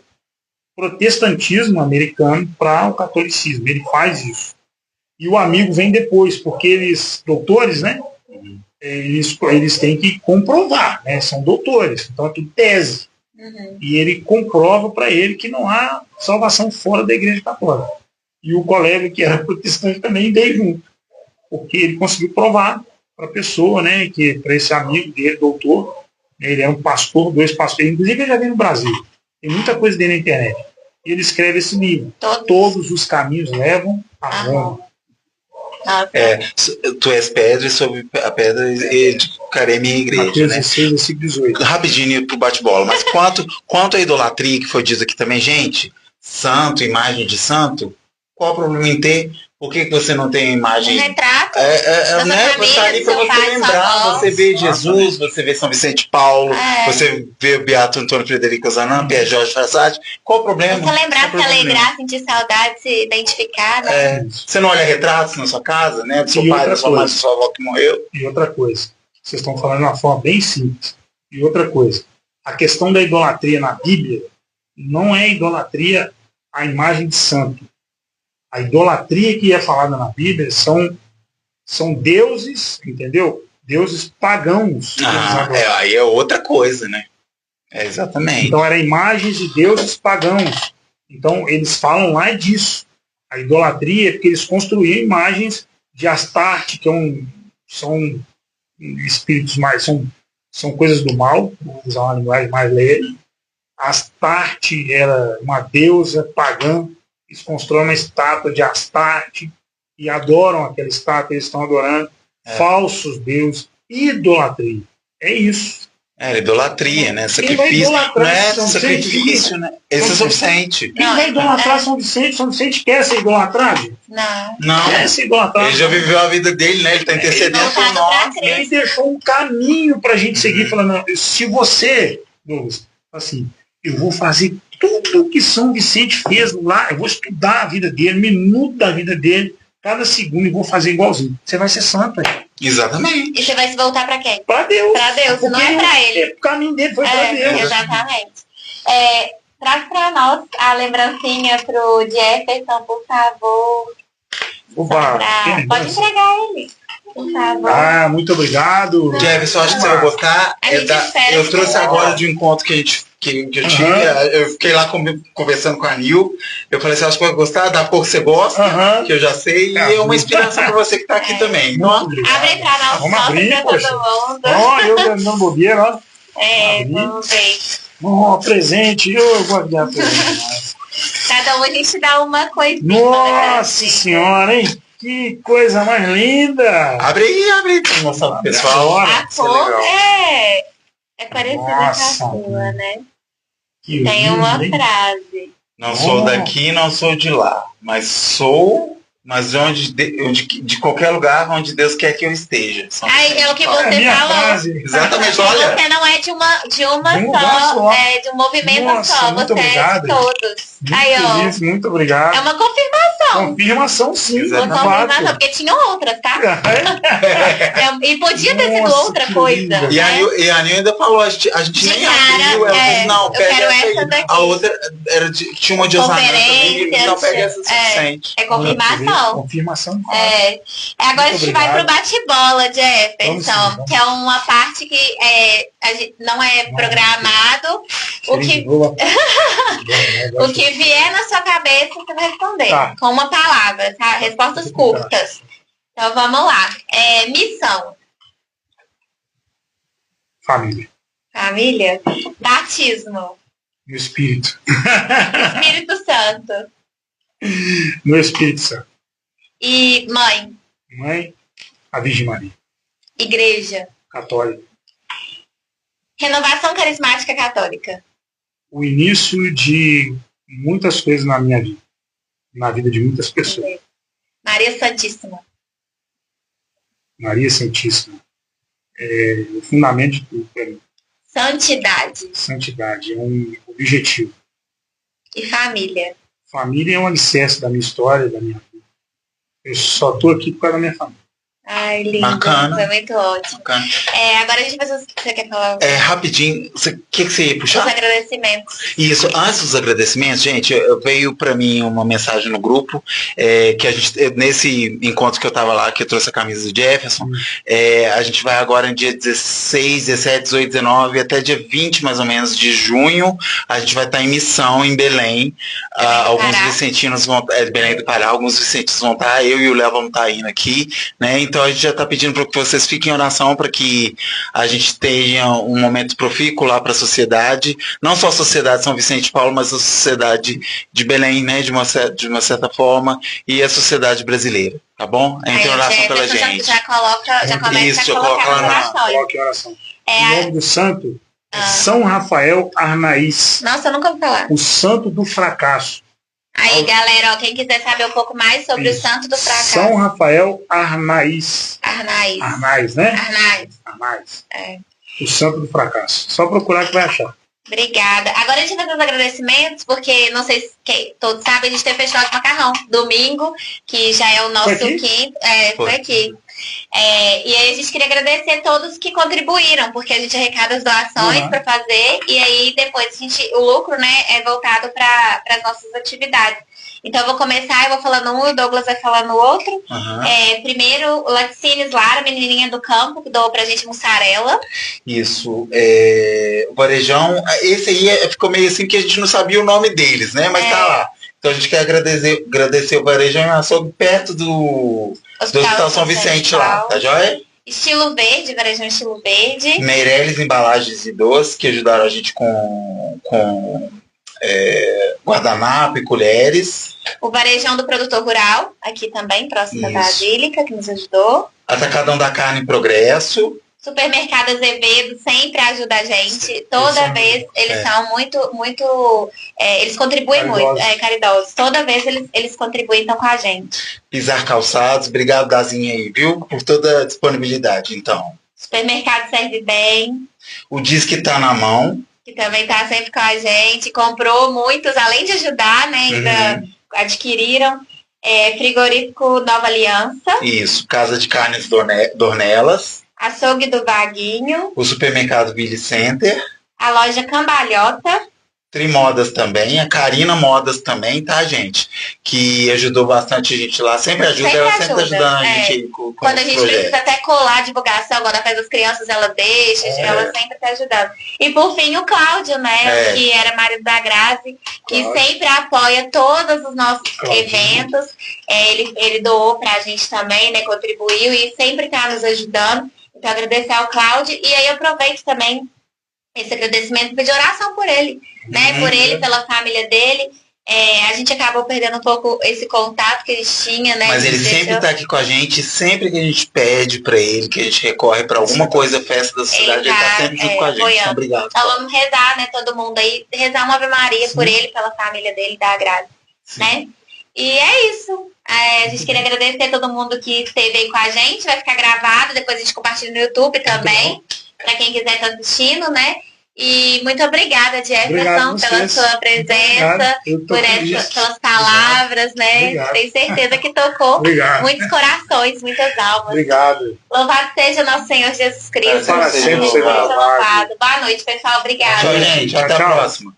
protestantismo americano para o catolicismo. Ele faz isso. E o amigo vem depois, porque eles, doutores, né? Eles têm que comprovar, né? São doutores, então é tudo tese. E ele comprova para ele que não há salvação fora da igreja católica. E o colega que era protestante também veio junto, porque ele conseguiu provar para a pessoa, né? Que para esse amigo dele, doutor, ele é um pastor, 2 pastores, inclusive ele já veio no Brasil. Tem muita coisa dele na internet. E ele escreve esse livro. Todos os caminhos levam a Roma. Tu és pedra e sobre a pedra edificarei minha igreja. Mateus né? 16, versículo 18. Rapidinho pro bate-bola. Mas quanto à idolatria que foi dito aqui também, gente, santo, imagem de santo, qual o problema em ter? Por que você não tem imagem? Um retrato. Né? Você está ali para você lembrar, você vê Jesus, você vê São Vicente de Paulo, você vê o Beato Antônio Frederico Zanampi, Pierre Jorge Frassati. Qual o problema? Você lembrar, se alegrar, sentir saudade, se identificar, né? Você não olha retratos na sua casa, né? Do seu pai, da sua mãe, da sua avó que morreu. E outra coisa, vocês estão falando de uma forma bem simples. E outra coisa, a questão da idolatria na Bíblia não é idolatria à imagem de santo. A idolatria que é falada na Bíblia são deuses, entendeu? Deuses pagãos. Aí é outra coisa, né? Exatamente. Então eram imagens de deuses pagãos. Então eles falam lá disso. A idolatria é porque eles construíam imagens de Astarte, que são espíritos mais... São coisas do mal, vou usar uma linguagem mais leve. Astarte era uma deusa pagã. Eles constroem uma estátua de Astarte e adoram aquela estátua, eles estão adorando falsos deuses, idolatria. É isso. Idolatria, né? Sacrifício. Não é sacrifício, né? Esse é suficiente. Quem vai idolatrar São Vicente? São Vicente quer ser idolatrado? Não. Quer ser idolatrado. Ele já viveu a vida dele, né? Ele está intercedendo por nós. Ele deixou um caminho para a gente seguir, falando, se você, Douglas, assim, eu vou fazer tudo que São Vicente fez lá, eu vou estudar a vida dele, minuto da vida dele, cada segundo, e vou fazer igualzinho. Você vai ser santo, Exatamente. E você vai se voltar para quem? Para Deus. Para Deus, não é para ele. O caminho dele foi para Deus. Exatamente. Traz para nós a lembrancinha pro Jefferson, por favor. Pode entregar ele. Por favor. Muito obrigado. Jefferson, acho que você vai gostar. Eu trouxe agora de um encontro que eu tive. Eu fiquei lá conversando com a Nil. Eu falei assim, acho que vai gostar, da cor que você gosta, que eu já sei, e é uma inspiração para você que está aqui também. Abre para nós, vamos abrir para todo mundo. Eu dando bobeira, ó. Vamos ver. Presente, eu gosto de dar presente. Cada um a gente dá uma coisinha. Nossa senhora, hein? Que coisa mais linda! Abre aí, pra mostrar pro pessoal. A cor é parecida com a sua, né? Tem uma frase. Não sou daqui, não sou de lá, mas sou mas de qualquer lugar onde Deus quer que eu esteja. Aí é o que você falou. Frase. Exatamente, olha. Você não é de um movimento só, você obrigado. É de todos. Muito feliz, muito obrigado. É uma confirmação. Confirmação, sim. Uma confirmação, porque tinha outras, tá? E podia ter sido outra coisa. E a Nil ainda falou, a gente nem abriu, ela disse, não, pega essa daqui. A outra tinha uma de Osanã também, então pega essa suficiente. É confirmação. Confirmação. Agora a gente vai pro bate-bola, Jefferson, que é uma parte que não é programado. O que vier na sua cabeça, você vai responder. Com uma palavra, tá? Respostas curtas. Então vamos lá. Missão. Família. Família. Batismo. No Espírito. Espírito Santo. No Espírito Santo. E mãe. Mãe, a Virgem Maria. Igreja. Católica. Renovação Carismática Católica. O início de muitas coisas na minha vida. Na vida de muitas pessoas. Maria Santíssima. Maria Santíssima. É o fundamento de tudo para mim. Santidade. Santidade é um objetivo. E família. Família é um alicerce da minha história, da minha vida. Eu só estou aqui por causa da minha família. Ai, lindo. Bacana. Foi muito ótimo. Bacana. Agora a gente vai... Você quer falar? Rapidinho. O que você ia puxar? Os agradecimentos. Isso. Antes dos agradecimentos, gente, veio para mim uma mensagem no grupo, que a gente, nesse encontro que eu estava lá, que eu trouxe a camisa do Jefferson, a gente vai agora no dia 16, 17, 18, 19, até dia 20, mais ou menos, de junho, a gente vai estar em missão em Belém. Alguns vicentinos vão... Belém do Pará, alguns vicentinos vão estar, eu e o Léo vamos estar indo aqui, né? Então a gente já está pedindo para que vocês fiquem em oração para que a gente tenha um momento profícuo lá para a sociedade, não só a sociedade São Vicente de Paulo, mas a sociedade de Belém, né, de uma certa forma, e a sociedade brasileira, tá bom? Entre oração pela gente. Já começa a colocar lá na oração. O nome do santo é São Rafael Arnaiz. Nossa, eu nunca ouvi falar. O santo do fracasso. Aí, galera, ó, quem quiser saber um pouco mais sobre o Santo do Fracasso. São Rafael Arnaiz. Arnaiz, né? Arnaiz. É. O Santo do Fracasso. Só procurar que vai achar. Obrigada. Agora a gente vai fazer os agradecimentos, porque não sei se todos sabem, a gente tem o Festival de Macarrão, domingo, que já é o nosso quinto. Foi aqui. E aí a gente queria agradecer a todos que contribuíram, porque a gente arrecada as doações para fazer, e aí depois o lucro, né, é voltado para as nossas atividades. Então eu vou começar, eu vou falando um, o Douglas vai falando o outro. Primeiro, o Laticínios Lara, menininha do campo, que doou pra gente mussarela. Isso. O Varejão, esse aí ficou meio assim que a gente não sabia o nome deles, né? Mas tá lá. Então a gente quer agradecer o Varejão e açougue perto do Hospital São Vicente lá, tá joia? Estilo Verde, Varejão Estilo Verde. Meirelles Embalagens e Doces, que ajudaram a gente com guardanapo e colheres. O Varejão do Produtor Rural, aqui também, próximo da Basílica, que nos ajudou. Atacadão da Carne em Progresso. Supermercado Azevedo sempre ajuda a gente. Toda vez eles são muito eles contribuem muito, caridosos. Toda vez eles contribuem então com a gente. Pisar Calçados, obrigado Dazinha aí, viu? Por toda a disponibilidade, então. Supermercado Serve Bem. O Disque Tá na Mão. Que também está sempre com a gente, comprou muitos, além de ajudar, né, ainda adquiriram. Frigorífico Nova Aliança. Isso, Casa de Carnes Dornelas. Açougue do Vaguinho. O Supermercado Billy Center. A loja Cambalhota. Trimodas também, a Carina Modas também, tá, gente? Que ajudou bastante a gente lá. Sempre ajuda, ela sempre ajudando a gente com quando a gente precisa até colar a divulgação, agora faz as crianças, ela deixa, ela sempre tá ajudando. E por fim, o Cláudio, né? Que era marido da Grazi, que sempre apoia todos os nossos eventos. Ele doou pra gente também, né? Contribuiu e sempre tá nos ajudando. Então, agradecer ao Cláudio. E aí, eu aproveito também esse agradecimento, pedir oração por ele, né? Por ele, pela família dele. A gente acabou perdendo um pouco esse contato que eles tinham, né? Mas ele sempre está aqui com a gente, sempre que a gente pede para ele, que a gente recorre para alguma coisa, festa da cidade, ele está sempre junto com a gente. Então, obrigado. Então vamos rezar, né? Todo mundo aí, rezar uma Ave Maria por ele, pela família dele, da Grazi, né? E é isso. A gente queria agradecer a todo mundo que esteve aí com a gente, vai ficar gravado, depois a gente compartilha no YouTube também, para quem quiser estar assistindo, né? E muito obrigada, Jefferson, pela sua presença, pelas palavras, né? Obrigado. Tenho certeza que tocou muitos corações, muitas almas. Obrigado. Louvado seja nosso Senhor Jesus Cristo. Para sempre seja louvado. Boa noite, pessoal. Obrigada. Tchau, gente. Até a próxima.